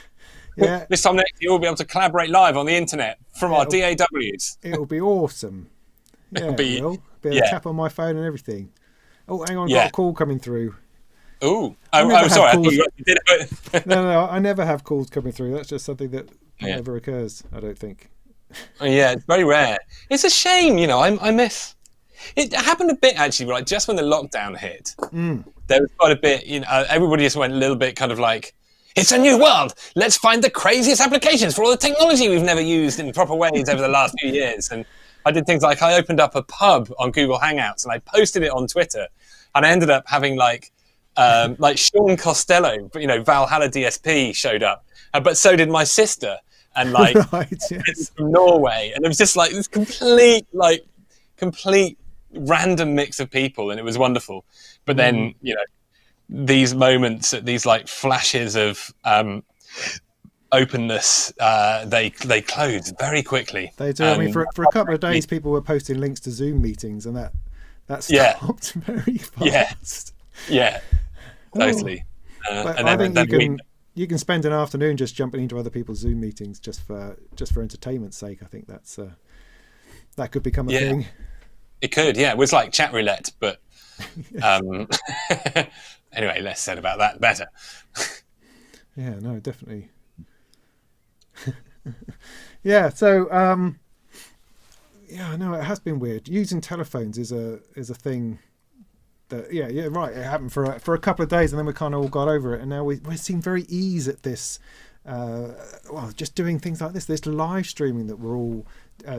Yeah. This time next year, we'll be able to collaborate live on the internet from our DAWs. It'll be awesome. Yeah, it will. Be able to tap on my phone and everything. Oh, hang on, got a call coming through. Oh, sorry. I thought you did it. No, I never have calls coming through. That's just something that never occurs, I don't think. Yeah, it's very rare. It's a shame, I miss... It happened a bit, actually, right? Just when the lockdown hit, there was quite a bit, everybody just went a little bit kind of like, it's a new world. Let's find the craziest applications for all the technology we've never used in proper ways over the last few years. And I did things like I opened up a pub on Google Hangouts and I posted it on Twitter, and I ended up having like Sean Costello, Valhalla DSP showed up, but so did my sister, and like from Norway, and it was just like this complete random mix of people, and it was wonderful. But then these moments, these like flashes of openness, they closed very quickly. They do. I mean, for a couple of days, people were posting links to Zoom meetings, and that stopped very fast. Yeah, totally. And I think you can spend an afternoon just jumping into other people's Zoom meetings just for entertainment's sake. I think that could become a thing. It could, yeah. It was like chat roulette, but anyway, less said about that, better. Yeah, no, definitely. Yeah, so I know it has been weird. Using telephones is a thing that right. It happened for a couple of days, and then we kind of all got over it, and now we're seeing very ease at this. Just doing things like this live streaming that we're all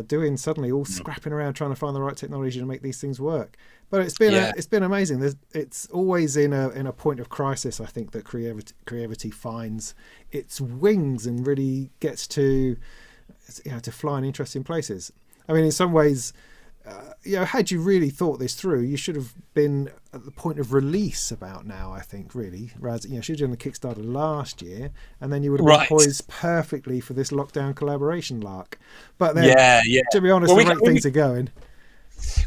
doing, suddenly all scrapping around trying to find the right technology to make these things work. But it's been amazing. It's always in a point of crisis, I think, that creativity finds its wings and really gets to fly in interesting places. I mean, in some ways, had you really thought this through, you should have been at the point of release about now, I think, really. Whereas, should have done the Kickstarter last year, and then you would have been poised perfectly for this lockdown collaboration lark. But then, to be honest, the right things are going.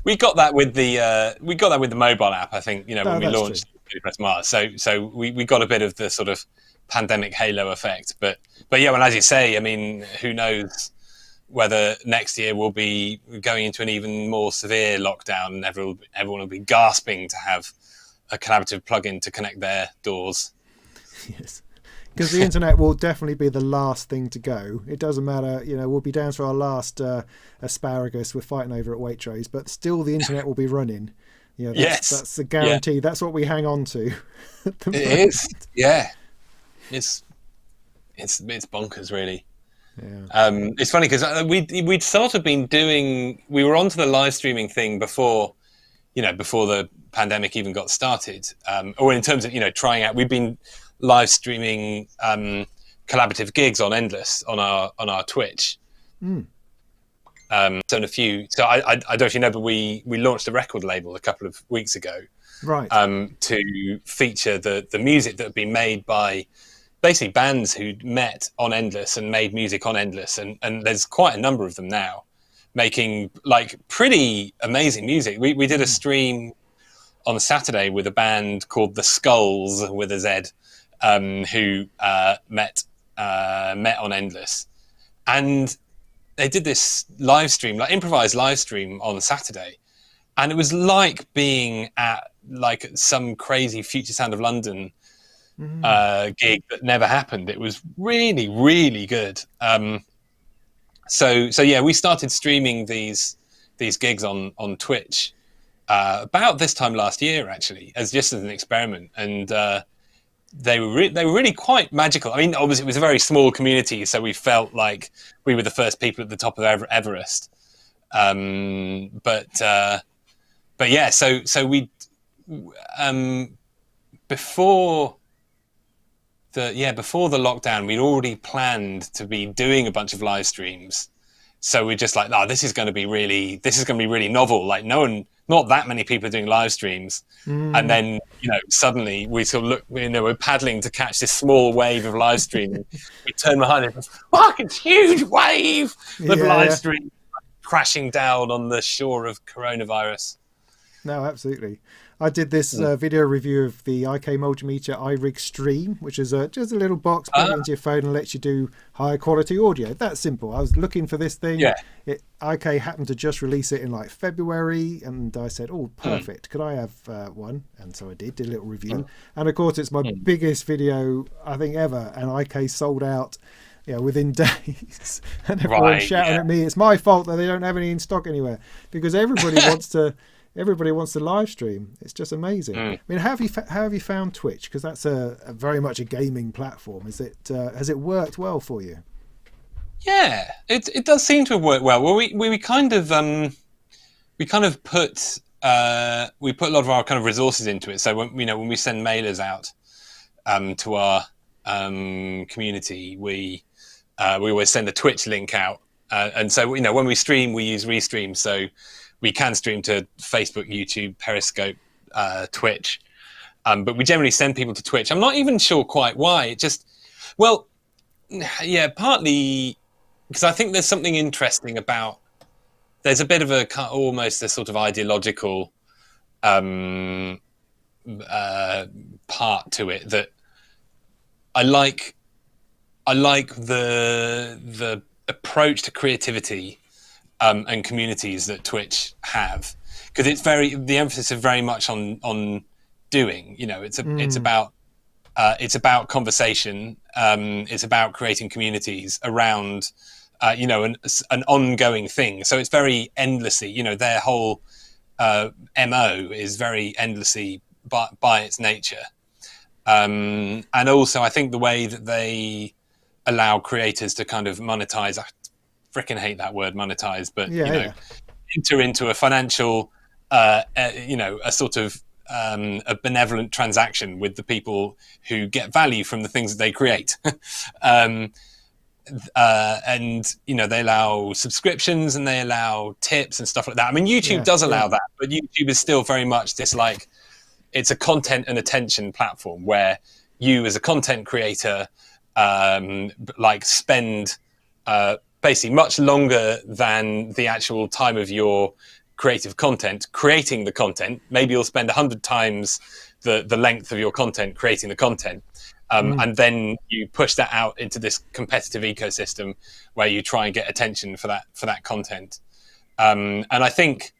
We got that with the mobile app, I think, when we launched Press Mars. So we got a bit of the sort of pandemic halo effect. But yeah, well, as you say, I mean, who knows whether next year we'll be going into an even more severe lockdown and everyone will be gasping to have a collaborative plugin to connect their doors. Yes, because the internet will definitely be the last thing to go. It doesn't matter, we'll be down to our last asparagus we're fighting over at Waitrose, but still the internet will be running. That's the guarantee. That's what we hang on to. It is. Yeah. It's bonkers, really. Yeah. It's funny because we'd sort of been we were onto the live streaming thing before the pandemic even got started, or in terms of trying out. We've been live streaming collaborative gigs on Endless on our Twitch. So I don't know if you know, but we launched a record label a couple of weeks ago, right? To feature the music that had been made by basically bands who'd met on Endless and made music on Endless, and there's quite a number of them now making like pretty amazing music. We did a stream on Saturday with a band called The Skulls with a Z, who met on Endless, and they did this live stream, like improvised live stream on Saturday, and it was like being at like some crazy Future Sound of London gig that never happened. It was really, really good. So yeah, we started streaming these gigs on Twitch about this time last year, actually, as an experiment, and they were really quite magical. I mean, obviously it was a very small community, so we felt like we were the first people at the top of Everest. But yeah, so we before before the lockdown, we'd already planned to be doing a bunch of live streams. So we're just like, oh, this is going to be really novel. Like not that many people are doing live streams. And then, suddenly we sort of look, we're paddling to catch this small wave of live streaming. We turn behind it, fuck, it's huge wave of live stream crashing down on the shore of coronavirus. No, absolutely. I did this video review of the IK Multimeter iRig Stream, which is just a little box put into your phone and lets you do higher quality audio. That's simple. I was looking for this thing. Yeah. IK happened to just release it in like February, and I said, oh, perfect. Could I have one? And so I did a little review. And of course, it's my biggest video, I think, ever. And IK sold out within days. And everyone's shouting at me, it's my fault that they don't have any in stock anywhere, because everybody wants to live stream. It's just amazing. I mean, how have you found Twitch? Because that's a very much a gaming platform. Has it worked well for you? Yeah, it does seem to have worked well. Well, we kind of put a lot of our kind of resources into it. So when we send mailers out to our community, we always send a Twitch link out, and so when we stream, we use Restream. So we can stream to Facebook, YouTube, Periscope, Twitch, but we generally send people to Twitch. I'm not even sure quite why. It just, partly because I think there's something interesting about. There's a bit of almost a sort of ideological part to it that I like. I like the approach to creativity and communities that Twitch have, because the emphasis is very much on doing. It's about conversation. It's about creating communities around an ongoing thing. So it's very endlessly. Their whole MO is very endlessly by its nature, and also I think the way that they allow creators to kind of monetize. I freaking hate that word, monetize, but enter into a financial, a sort of a benevolent transaction with the people who get value from the things that they create. And they allow subscriptions and they allow tips and stuff like that. I mean, YouTube does allow that, but YouTube is still very much this it's a content and attention platform where you as a content creator spend basically much longer than the actual time of your creative content creating the content. Maybe you'll spend 100 times the length of your content creating the content, and then you push that out into this competitive ecosystem where you try and get attention for that content. And I think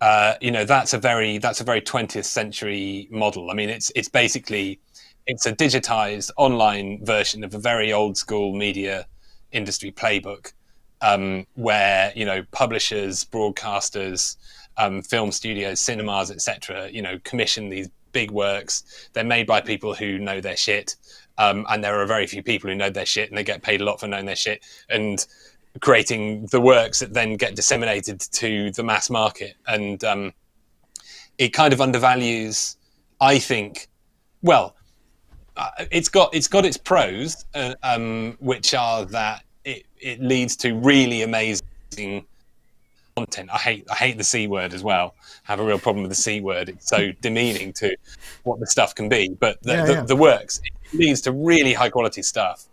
that's a very 20th century model. I mean, it's basically it's a digitized online version of a very old school media industry playbook, where publishers, broadcasters, film studios, cinemas, etc. Commission these big works. They're made by people who know their shit, and there are very few people who know their shit, and they get paid a lot for knowing their shit and creating the works that then get disseminated to the mass market. And it kind of undervalues, I think. Well, it's got its pros, which are that it leads to really amazing content. I hate the C word as well. I have a real problem with the C word. It's so demeaning to what the stuff can be. But the works, it leads to really high quality stuff.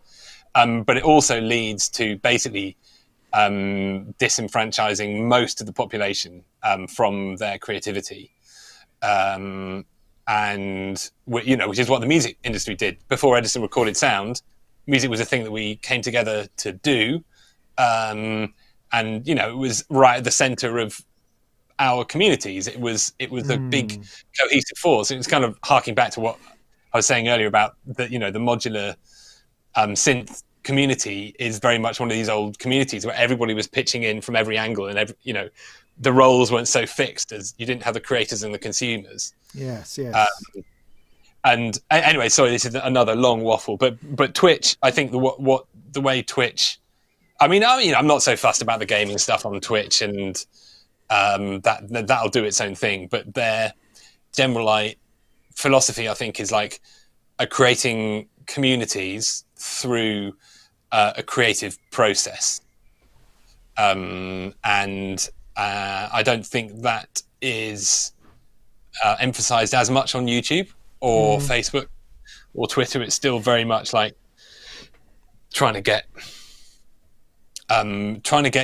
But it also leads to basically disenfranchising most of the population from their creativity. And which is what the music industry did before Edison recorded sound. Music was a thing that we came together to do, and it was right at the center of our communities. It was a big cohesive force. It was kind of harking back to what I was saying earlier about the modular synth community is very much one of these old communities where everybody was pitching in from every angle, and the roles weren't so fixed as you didn't have the creators and the consumers. Yes. And anyway, sorry, this is another long waffle, but Twitch, I think the way Twitch, I mean, I'm not so fussed about the gaming stuff on Twitch, and that'll do its own thing. But their general philosophy, I think, is creating communities through a creative process. And I don't think that is emphasized as much on YouTube or Facebook or Twitter. It's still very much like trying to get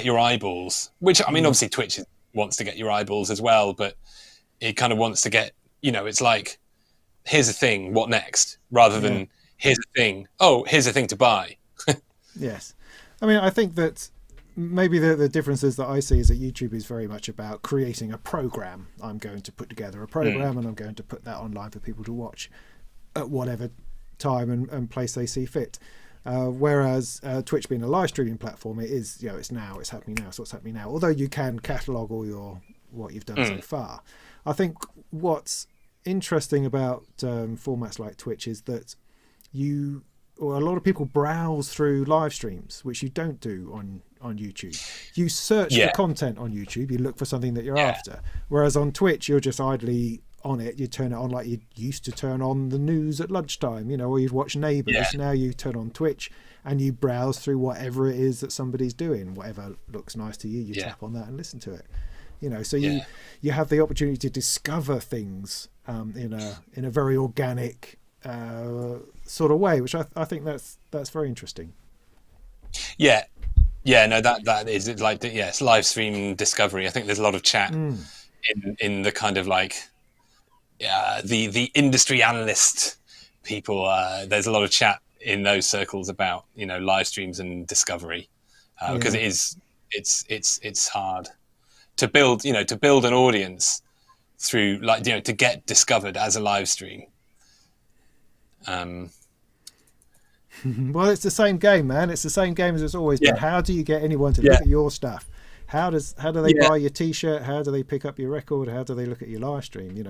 your eyeballs, which, I mean, obviously Twitch wants to get your eyeballs as well, but it kind of wants to get, it's like, here's a thing, what next? Rather than here's a thing, here's a thing to buy. Yes. I mean, I think that maybe the differences that I see is that YouTube is very much about creating a program. I'm going to put together a program and I'm going to put that online for people to watch at whatever time and place they see fit. Whereas Twitch being a live streaming platform, it is, it's happening now. So what's happening now? Although you can catalogue all what you've done so far. I think what's interesting about formats like Twitch is that a lot of people browse through live streams, which you don't do on YouTube. You search for content on YouTube, you look for something that you're after. Whereas on Twitch, you're just idly on it. You turn it on like you used to turn on the news at lunchtime, or you'd watch Neighbours. Now you turn on Twitch and you browse through whatever it is that somebody's doing, whatever looks nice to you. You tap on that and listen to it. So you have the opportunity to discover things in a very organic sort of way, which I think that's very interesting. No, that is, it's like, it's live stream discovery. I think there's a lot of chat in the kind of like the industry analyst people. There's a lot of chat in those circles about live streams and discovery, because it's hard to build an audience through, like, to get discovered as a live stream. Well, it's the same game, man. It's the same game as it's always been. How do you get anyone to look at your stuff? How do they buy your T-shirt? How do they pick up your record? How do they look at your live stream?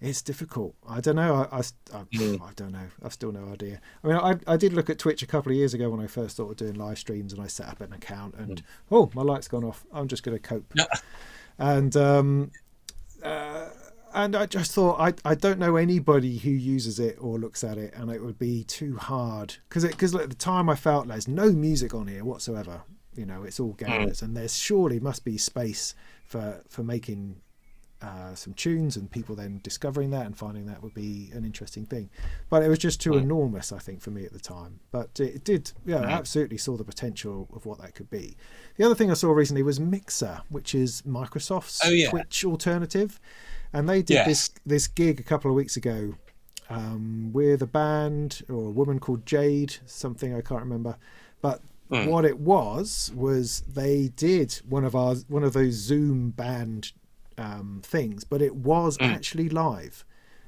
It's difficult. I don't know. I don't know. I've still no idea. I mean, I did look at Twitch a couple of years ago when I first started doing live streams, and I set up an account, and my light's gone off. I'm just going to cope. And I just thought, I don't know anybody who uses it or looks at it, and it would be too hard. Because at the time I felt there's no music on here whatsoever. It's all gamblers, and there surely must be space for making some tunes, and people then discovering that and finding that would be an interesting thing. But it was just too enormous, I think, for me at the time. But it did, absolutely saw the potential of what that could be. The other thing I saw recently was Mixer, which is Microsoft's Twitch alternative. And they did this gig a couple of weeks ago with a band or a woman called Jade, something I can't remember. But what it was they did one of those Zoom band things, but it was actually live.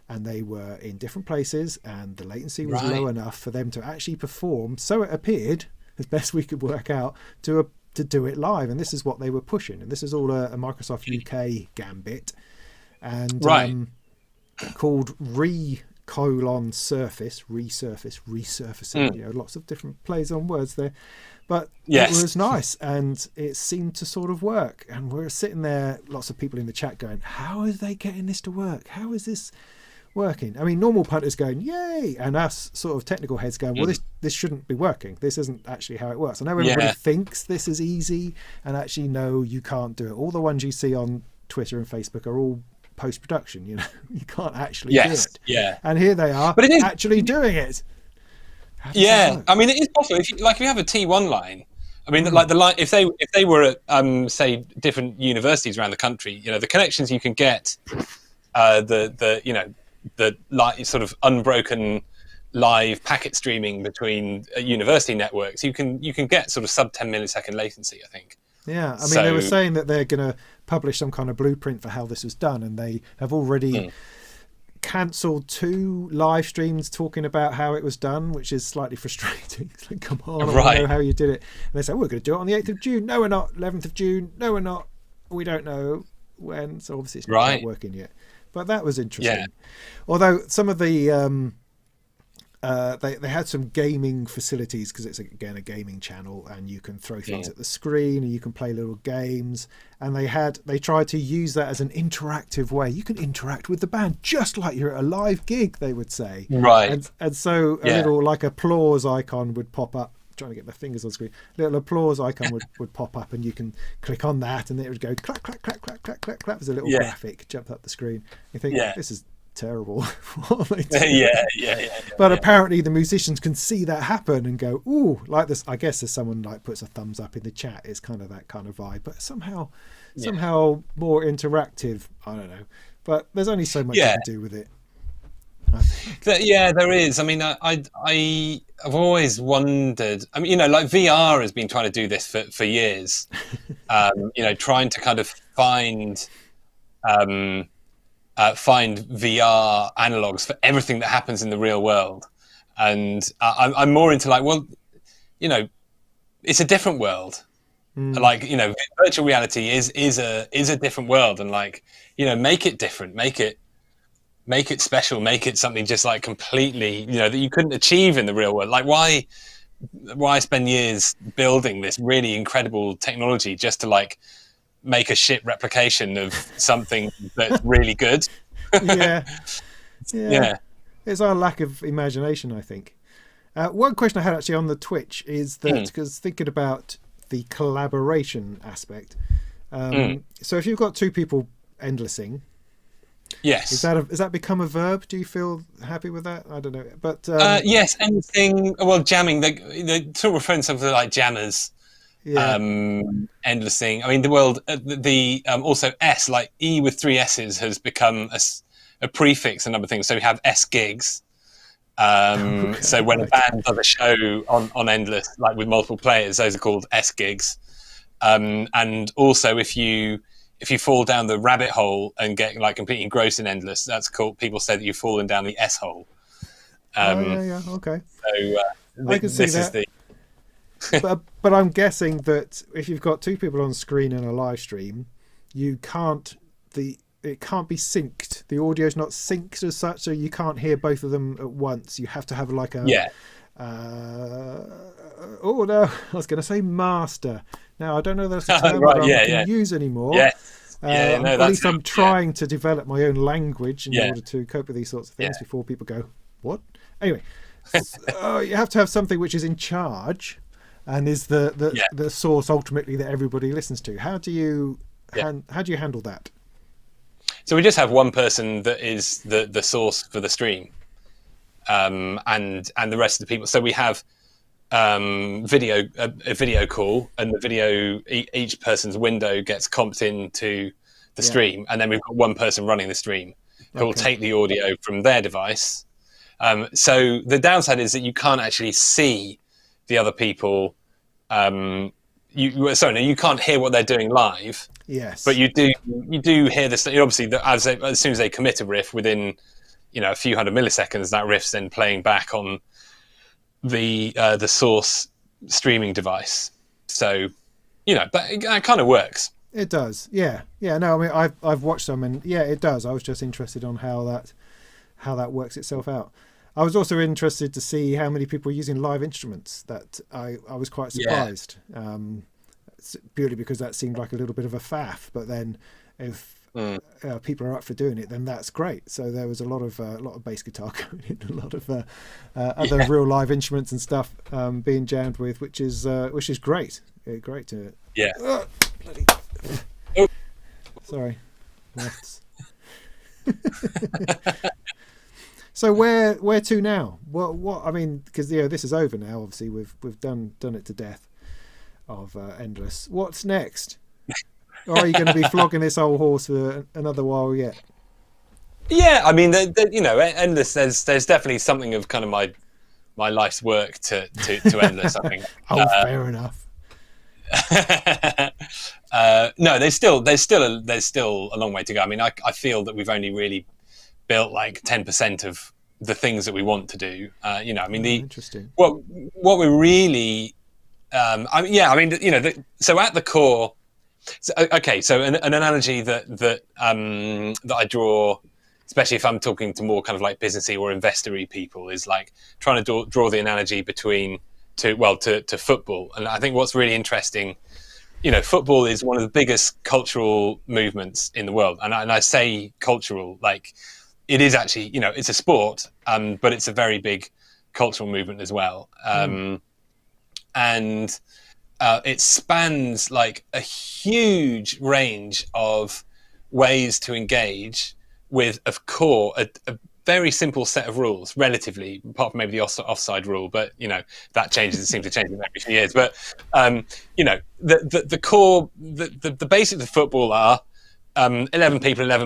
And they were in different places, and the latency was low enough for them to actually perform. So it appeared, as best we could work out, to do it live. And this is what they were pushing. And this is all a Microsoft UK gambit. And called resurfacing, lots of different plays on words there, but it was nice, and it seemed to sort of work. And we're sitting there, lots of people in the chat going, how are they getting this to work? How is this working? I mean, normal punters going, yay, and us sort of technical heads going, well, this shouldn't be working. This isn't actually how it works. I know everybody thinks this is easy, and actually no, you can't do it. All the ones you see on Twitter and Facebook are all post-production. You can't actually do it. And here they are, but it is actually doing it. I mean, it is possible. If you have a T1 line, I mean, like the line, if they were at say different universities around the country, the connections you can get, the sort of unbroken live packet streaming between university networks, you can get sort of sub 10 millisecond latency, I think. Yeah, I mean, they were saying that they're going to publish some kind of blueprint for how this was done, and they have already cancelled 2 live streams talking about how it was done, which is slightly frustrating. It's like, come on, I want to know how you did it. And they say, we're going to do it on the 8th of June. No, we're not. 11th of June. No, we're not. We don't know when. So obviously it's not working yet. But that was interesting. Although some of the they had some gaming facilities because it's again a gaming channel, and you can throw things at the screen and you can play little games. And they tried to use that as an interactive way. You can interact with the band just like you're at a live gig, they would say. Right. And so a little like applause icon would pop up. Trying to get my fingers on screen. Little applause icon would pop up, and you can click on that, and it would go clack clack clack clack clack clack clack. There's a little graphic jumped up the screen. You think this is terrible. What are they doing? But apparently the musicians can see that happen and go, ooh, like this. I guess if someone like puts a thumbs up in the chat, it's kind of that kind of vibe, but somehow more interactive. I don't know, but there's only so much you can do with it. There is. I mean, I've always wondered. I mean, like VR has been trying to do this for years. Trying to kind of find VR analogs for everything that happens in the real world. And I'm more into like, well, it's a different world. Like, virtual reality is a different world, and like, make it different, make it special, make it something just like completely, that you couldn't achieve in the real world. Like, why spend years building this really incredible technology just to like make a shit replication of something that's really good? Yeah. It's our lack of imagination, I think. One question I had actually on the Twitch is that, because thinking about the collaboration aspect, so if you've got two people endlessing, yes, is that become a verb? Do you feel happy with that? I don't know, but yes, anything. Well, jamming. They sort of refer to something like jammers. Endlessing. I mean, the world. Also S, like E with 3 S's, has become a prefix and other things. So we have S gigs. So when a band does a show on Endless, like with multiple players, those are called S gigs. And also if you fall down the rabbit hole and get like completely engrossed in Endless, that's called, people say that you've fallen down the S hole. Okay. So I can see that. But I'm guessing that if you've got two people on screen in a live stream, it can't be synced. The audio's not synced as such, so you can't hear both of them at once. You have to have like a oh no, I was going to say master. Now I don't know that's a term that I can use anymore. At least I'm trying to develop my own language in order to cope with these sorts of things before people go, what? Anyway, you have to have something which is in charge and is the source ultimately that everybody listens to. How do you handle that? So we just have one person that is the source for the stream, and the rest of the people. So we have a video call, and the video, each person's window gets comped into the stream, and then we've got one person running the stream who will take the audio from their device. So the downside is that you can't actually see the other people. You can't hear what they're doing live. Yes, but you do hear this. Obviously, as soon as they commit a riff, within a few hundred milliseconds, that riff's then playing back on the source streaming device. So, that kind of works. It does, yeah. No, I mean, I've watched them, and it does. I was just interested on how that works itself out. I was also interested to see how many people are using live instruments. That I was quite surprised, purely because that seemed like a little bit of a faff. But then, if people are up for doing it, then that's great. So there was a lot of bass guitar going in, a lot of other real live instruments and stuff being jammed with, which is great. Great to bloody. Sorry, lefts. So where to now? What I mean, because this is over now. Obviously, we've done it to death of Endless. What's next? Or are you going to be flogging this old horse for another while yet? Yeah, I mean, Endless. There's definitely something of kind of my life's work to Endless. I think. Fair enough. No, there's still a long way to go. I mean, I feel that we've only really built like 10% of the things that we want to do. I mean, interesting. What we're really, so at the core. So an analogy that I draw especially if I'm talking to more kind of like businessy or investory people, is like trying to draw the analogy between to football. And I think what's really interesting, football is one of the biggest cultural movements in the world. And I say cultural, like it is actually, it's a sport, but it's a very big cultural movement as well. And it spans like a huge range of ways to engage with a very simple set of rules, relatively, apart from maybe the offside rule, but that changes. It seems to change every few years. But the core, the basics of football are 11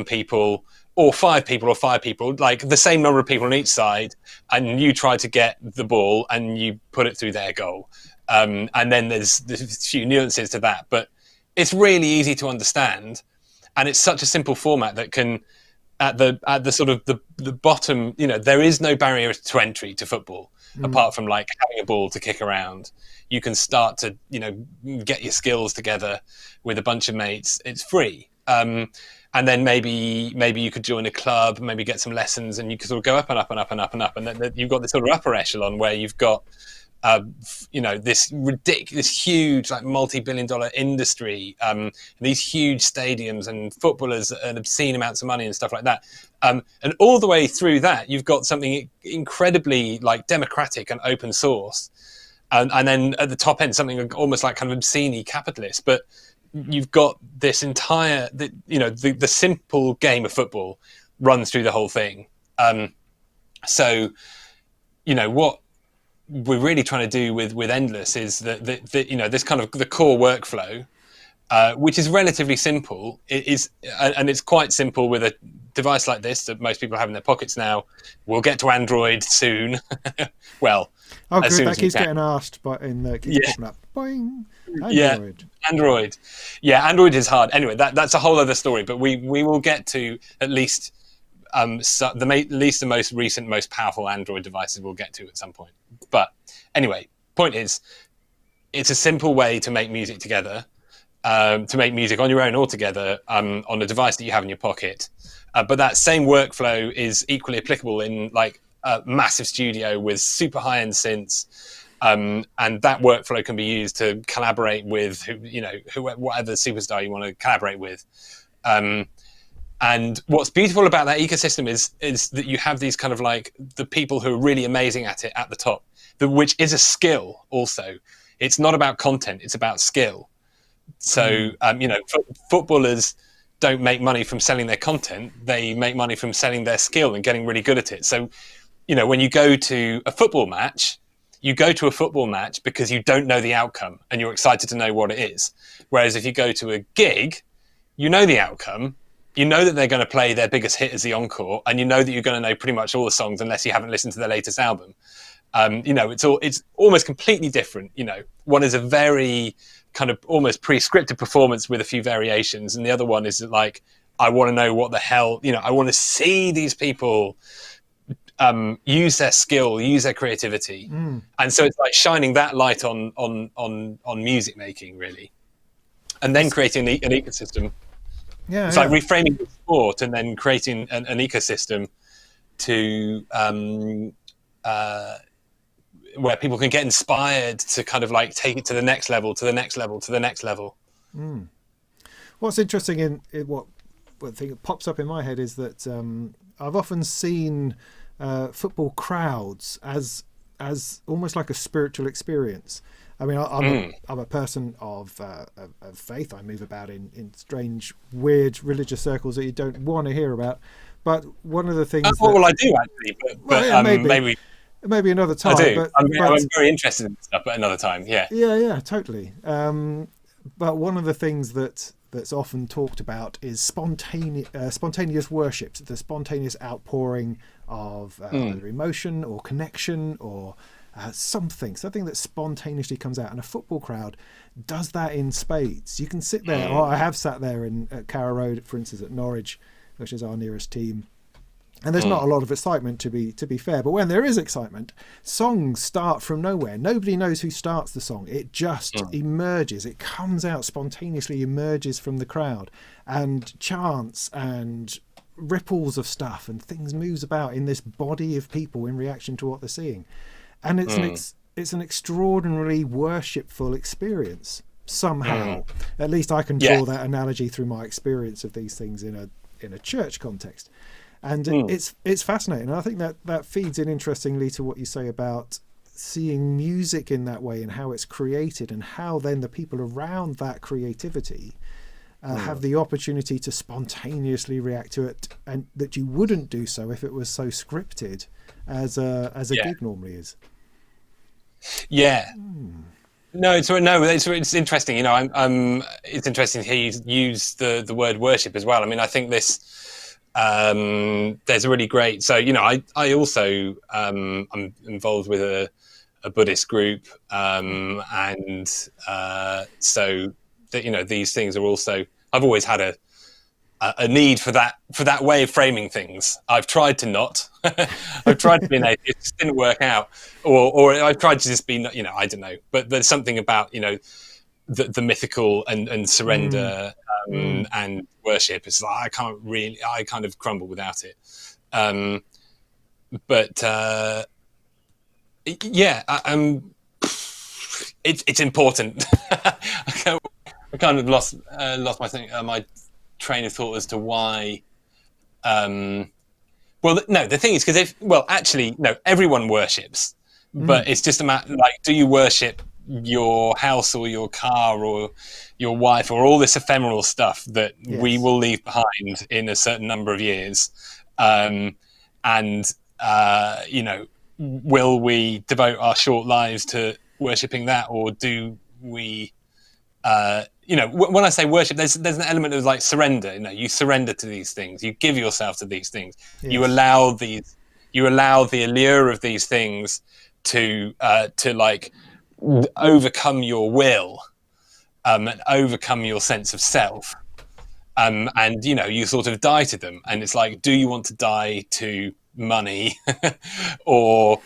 people, or 5 people, like the same number of people on each side, and you try to get the ball and you put it through their goal. And then there's a few nuances to that, but it's really easy to understand, and it's such a simple format that can, at the sort of the bottom, there is no barrier to entry to football apart from like having a ball to kick around. You can start to get your skills together with a bunch of mates. It's free. And then maybe you could join a club, maybe get some lessons, and you could sort of go up and up and up and up and up, and then you've got this sort of upper echelon where you've got this ridiculous, huge, like multi-billion-dollar industry, these huge stadiums and footballers and obscene amounts of money and stuff like that. And all the way through that, you've got something incredibly like democratic and open source, and then at the top end, something almost like kind of obscenely capitalist. But you've got this entire, the simple game of football runs through the whole thing. So, what we're really trying to do with Endless is that this kind of the core workflow, which is relatively simple, and it's quite simple with a device like this that most people have in their pockets now. We'll get to Android soon. Well, oh, as good. soon That as keeps we can. getting asked, but keeps popping up. Boing. Android. Yeah, Android is hard. Anyway, that's a whole other story. But we will get to at least the most recent, most powerful Android devices we'll get to at some point. But anyway, point is, it's a simple way to make music together, to make music on your own or together on a device that you have in your pocket. But that same workflow is equally applicable in like a massive studio with super high-end synths. And that workflow can be used to collaborate with whatever superstar you want to collaborate with. And what's beautiful about that ecosystem is that you have these kind of like the people who are really amazing at it at the top, which is a skill also. It's not about content, it's about skill. So, footballers don't make money from selling their content. They make money from selling their skill and getting really good at it. So, when you go to a football match, you go to a football match because you don't know the outcome and you're excited to know what it is. Whereas if you go to a gig, you know the outcome. You know that they're going to play their biggest hit as the encore, and you know that you're going to know pretty much all the songs unless you haven't listened to their latest album. It's almost completely different. One is a very kind of almost prescriptive performance with a few variations, and the other one is like, I want to know what the hell, I want to see these people use their skill, use their creativity, and so it's like shining that light on music making really, and then creating an ecosystem. Yeah, it's like reframing the sport and then creating an ecosystem to where people can get inspired to kind of like take it to the next level, to the next level, to the next level. What's interesting in what thing that pops up in my head is that I've often seen football crowds as almost like a spiritual experience. I mean, I'm a person of faith. I move about in strange, weird religious circles that you don't want to hear about. But one of the things well, I do actually, but maybe another time. I do. But I'm very interested in stuff, but another time. Yeah. Yeah, totally. But one of the things that's often talked about is spontaneous worships, the spontaneous outpouring of either emotion or connection or something that spontaneously comes out, and a football crowd does that in spades. You can sit there, or I have sat there at Carrow Road, for instance, at Norwich, which is our nearest team, and there's not a lot of excitement to be fair, but when there is excitement, songs start from nowhere. Nobody knows who starts the song. It just emerges. It comes out spontaneously, emerges from the crowd, and chants and ripples of stuff and things moves about in this body of people in reaction to what they're seeing, and it's an extraordinarily worshipful experience somehow. At least I can draw that analogy through my experience of these things in a church context, and it's fascinating. And I think that feeds in interestingly to what you say about seeing music in that way and how it's created, and how then the people around that creativity have the opportunity to spontaneously react to it, and that you wouldn't do so if it was so scripted as a gig normally is. No, it's interesting. You know, it's interesting to hear you use the word worship as well. I mean, I think this there's a really great. So, you know, I also I'm involved with a Buddhist group, and so that, you know, these things are also. I've always had a need for that way of framing things. I've tried to not. I've tried to be an atheist. It just didn't work out. Or I've tried to just be, you know, I don't know. But there's something about, you know, the mythical and surrender and worship. It's like I kind of crumble without it. It's important. I kind of lost my train of thought as to why. The thing is, because everyone worships, but it's just a matter, like, do you worship your house or your car or your wife or all this ephemeral stuff that we will leave behind in a certain number of years, you know, will we devote our short lives to worshipping that, or do we? You know, when I say worship, there's an element of like surrender. You know, you surrender to these things, you give yourself to these things, you allow the allure of these things to like overcome your will, and overcome your sense of self, and you know, you sort of die to them. And it's like, do you want to die to money or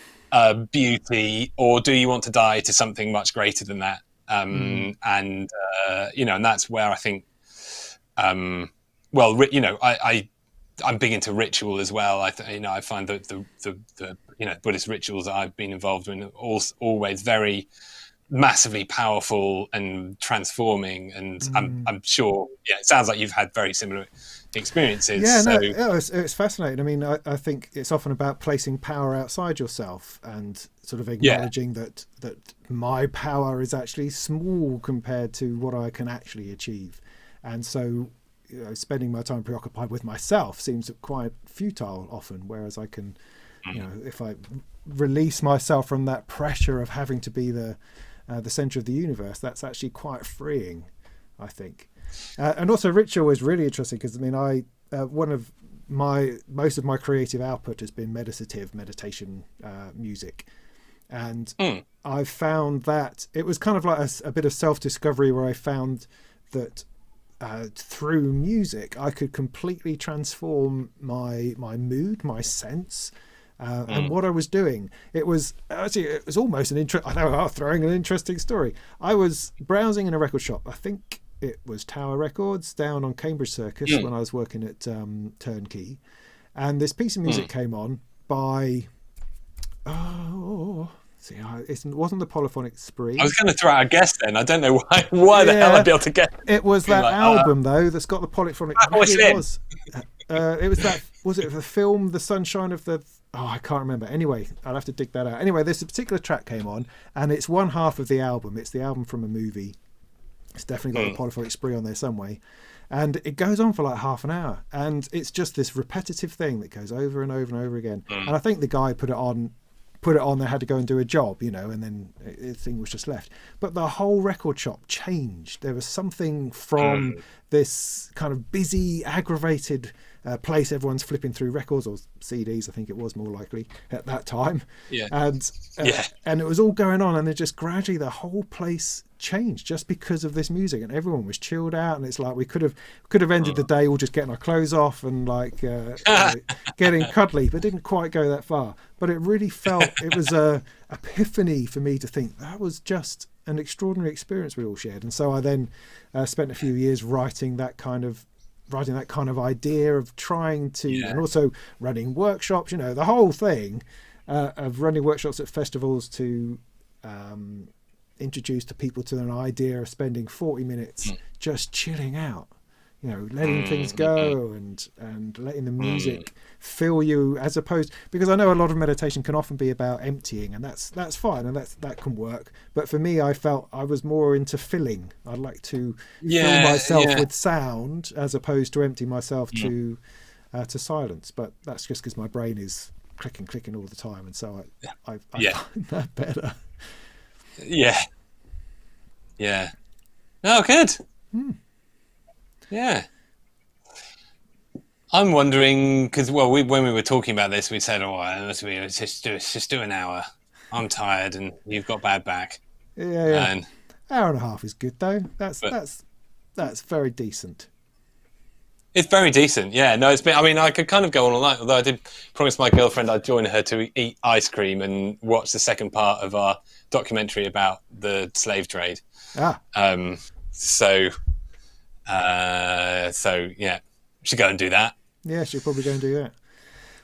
beauty, or do you want to die to something much greater than that? You know, and that's where I think, you know, I'm big into ritual as well. You know, I find that the you know, Buddhist rituals that I've been involved in are always very massively powerful and transforming. And I'm sure, it sounds like you've had very similar experiences. It's fascinating. I mean, I think it's often about placing power outside yourself and sort of acknowledging that my power is actually small compared to what I can actually achieve. And so, you know, spending my time preoccupied with myself seems quite futile often, whereas I can, you know, if I release myself from that pressure of having to be the center of the universe, that's actually quite freeing, I think. And also ritual is really interesting because, I mean, most of my creative output has been meditation music. And I've found that it was kind of like a bit of self-discovery where I found that through music I could completely transform my mood, my sense, and what I was doing. It was almost throwing an interesting story. I was browsing in a record shop. I think it was Tower Records down on Cambridge Circus when I was working at Turnkey, and this piece of music came on by it wasn't the Polyphonic Spree. I was going to throw out a guess then. I don't know why the hell I'd be able to get it. Was that album though that's got the polyphonic? It was that. Was it the film The Sunshine of the? Oh, I can't remember. Anyway, I'll have to dig that out. Anyway, this particular track came on, and it's one half of the album. It's the album from a movie. It's definitely got the Polyphonic Spree on there some way. And it goes on for like half an hour. And it's just this repetitive thing that goes over and over and over again. And I think the guy put it on, they had to go and do a job, you know, and then the thing was just left. But the whole record shop changed. There was something from this kind of busy, aggravated place. Everyone's flipping through records or CDs, I think it was more likely at that time. And it was all going on, and then just gradually the whole place changed just because of this music, and everyone was chilled out, and it's like we could have ended the day all just getting our clothes off and like getting cuddly, but didn't quite go that far. But it really felt, it was a epiphany for me to think that was just an extraordinary experience we all shared. And so I then spent a few years writing that kind of riding that kind of idea of trying to, and also running workshops, you know, the whole thing of running workshops at festivals to introduce to people to an idea of spending 40 minutes just chilling out, you know, letting things go and letting the music fill you, as opposed, because I know a lot of meditation can often be about emptying, and that's fine, and that can work. But for me, I felt I was more into filling. I'd like to fill myself with sound as opposed to empty myself to silence. But that's just because my brain is clicking all the time, and so I find that better. Yeah. No, good. Yeah. I'm wondering, because when we were talking about this, we said, let's just do an hour. I'm tired, and you've got bad back. Yeah. And hour and a half is good though. That's very decent. It's very decent. Yeah. No, it's been. I mean, I could kind of go on all night. Although I did promise my girlfriend I'd join her to eat ice cream and watch the second part of our documentary about the slave trade. So yeah, we should go and do that. Yeah, she'll probably go and do that.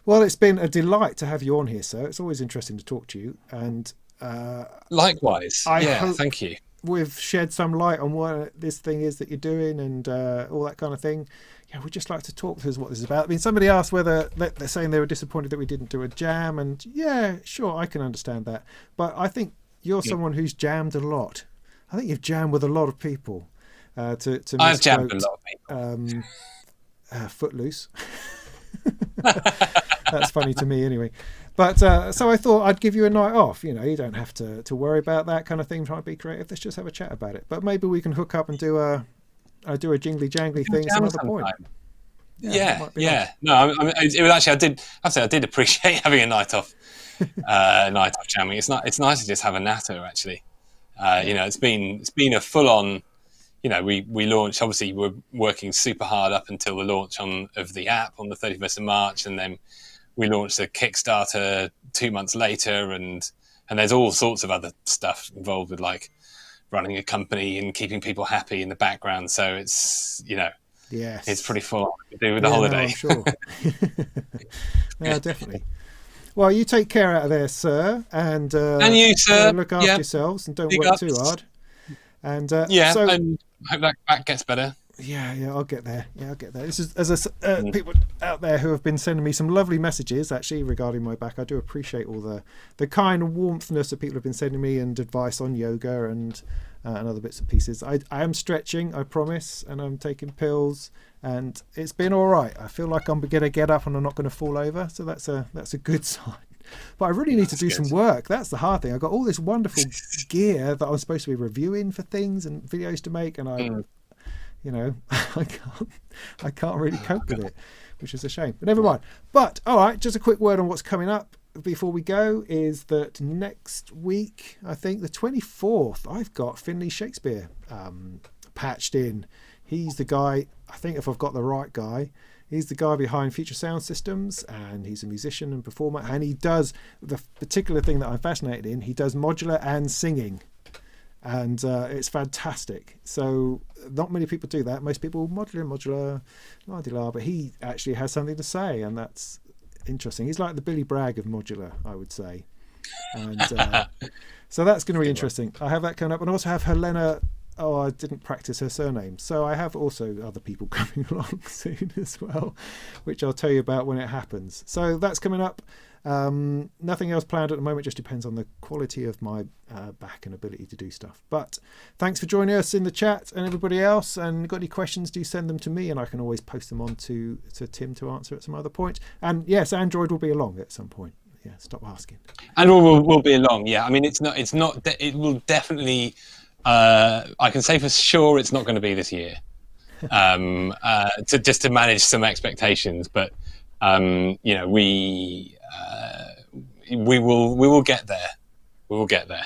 Well, it's been a delight to have you on here, sir. It's always interesting to talk to you. And likewise. Thank you. We've shed some light on what this thing is that you're doing and all that kind of thing. Yeah, we'd just like to talk through what this is about. I mean, somebody asked whether they're saying they were disappointed that we didn't do a jam, and yeah, sure, I can understand that. But I think you're someone who's jammed a lot. I think you've jammed with a lot of people. I've jammed a lot of people. Footloose. That's funny to me anyway. But so I thought I'd give you a night off. You know, you don't have to worry about that kind of thing, trying to be creative. Let's just have a chat about it. But maybe we can hook up and do a jingly jangly thing some other point. Yeah. No, I mean, it was actually, I did appreciate having a night off. Night off jamming. It's nice to just have a natter actually. You know, it's been a full on. You know, we launched, obviously we're working super hard up until the launch of the app on the 31st of March. And then we launched a Kickstarter 2 months later. And there's all sorts of other stuff involved with like running a company and keeping people happy in the background. So it's, you know, it's pretty full on to do with the holiday. No, I'm sure. No, definitely. Well, you take care out of there, sir. And you, sir. Look after yourselves and don't work too hard. And so, and hope that back gets better. Yeah, I'll get there. This is people out there who have been sending me some lovely messages actually regarding my back. I do appreciate all the kind warmthness that people have been sending me and advice on yoga and other bits and pieces. I am stretching, I promise, and I'm taking pills, and it's been all right. I feel like I'm going to get up and I'm not going to fall over, so that's a good sign. But I really need to do some work. That's the hard thing. I've got all this wonderful gear that I'm supposed to be reviewing for things and videos to make, and I can't really cope with it, which is a shame. But never mind. But all right, just a quick word on what's coming up before we go is that next week, I think the 24th, I've got Finley Shakespeare patched in. He's the guy, I think if I've got the right guy, he's the guy behind Future Sound Systems, and he's a musician and performer, and he does the particular thing that I'm fascinated in. He does modular and singing, and it's fantastic. So not many people do that. Most people modular, but he actually has something to say, and that's interesting. He's like the Billy Bragg of modular, I would say. And so that's going to be interesting. I have that coming up, and I also have Helena. Oh, I didn't practice her surname. So I have also other people coming along soon as well, which I'll tell you about when it happens. So that's coming up. Nothing else planned at the moment, just depends on the quality of my back and ability to do stuff. But thanks for joining us in the chat and everybody else. And got any questions, do send them to me, and I can always post them on to Tim to answer at some other point. And yes, Android will be along at some point. Yeah, stop asking. Android will be along. Yeah, I mean, it will definitely. I can say for sure it's not going to be this year. To manage some expectations, but you know, we will get there. We will get there.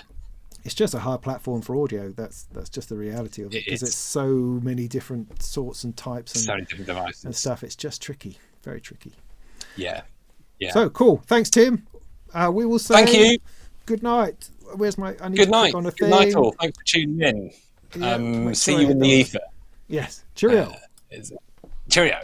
It's just a hard platform for audio. That's just the reality of it, because it's so many different sorts and types and so many different devices and stuff. It's just tricky, very tricky. Yeah. So cool. Thanks, Tim. We will say thank you. Good night. Where's my? I need good to night. On a good night, all. Thanks for tuning in. See you in the ether. Yes. Cheerio. Cheerio.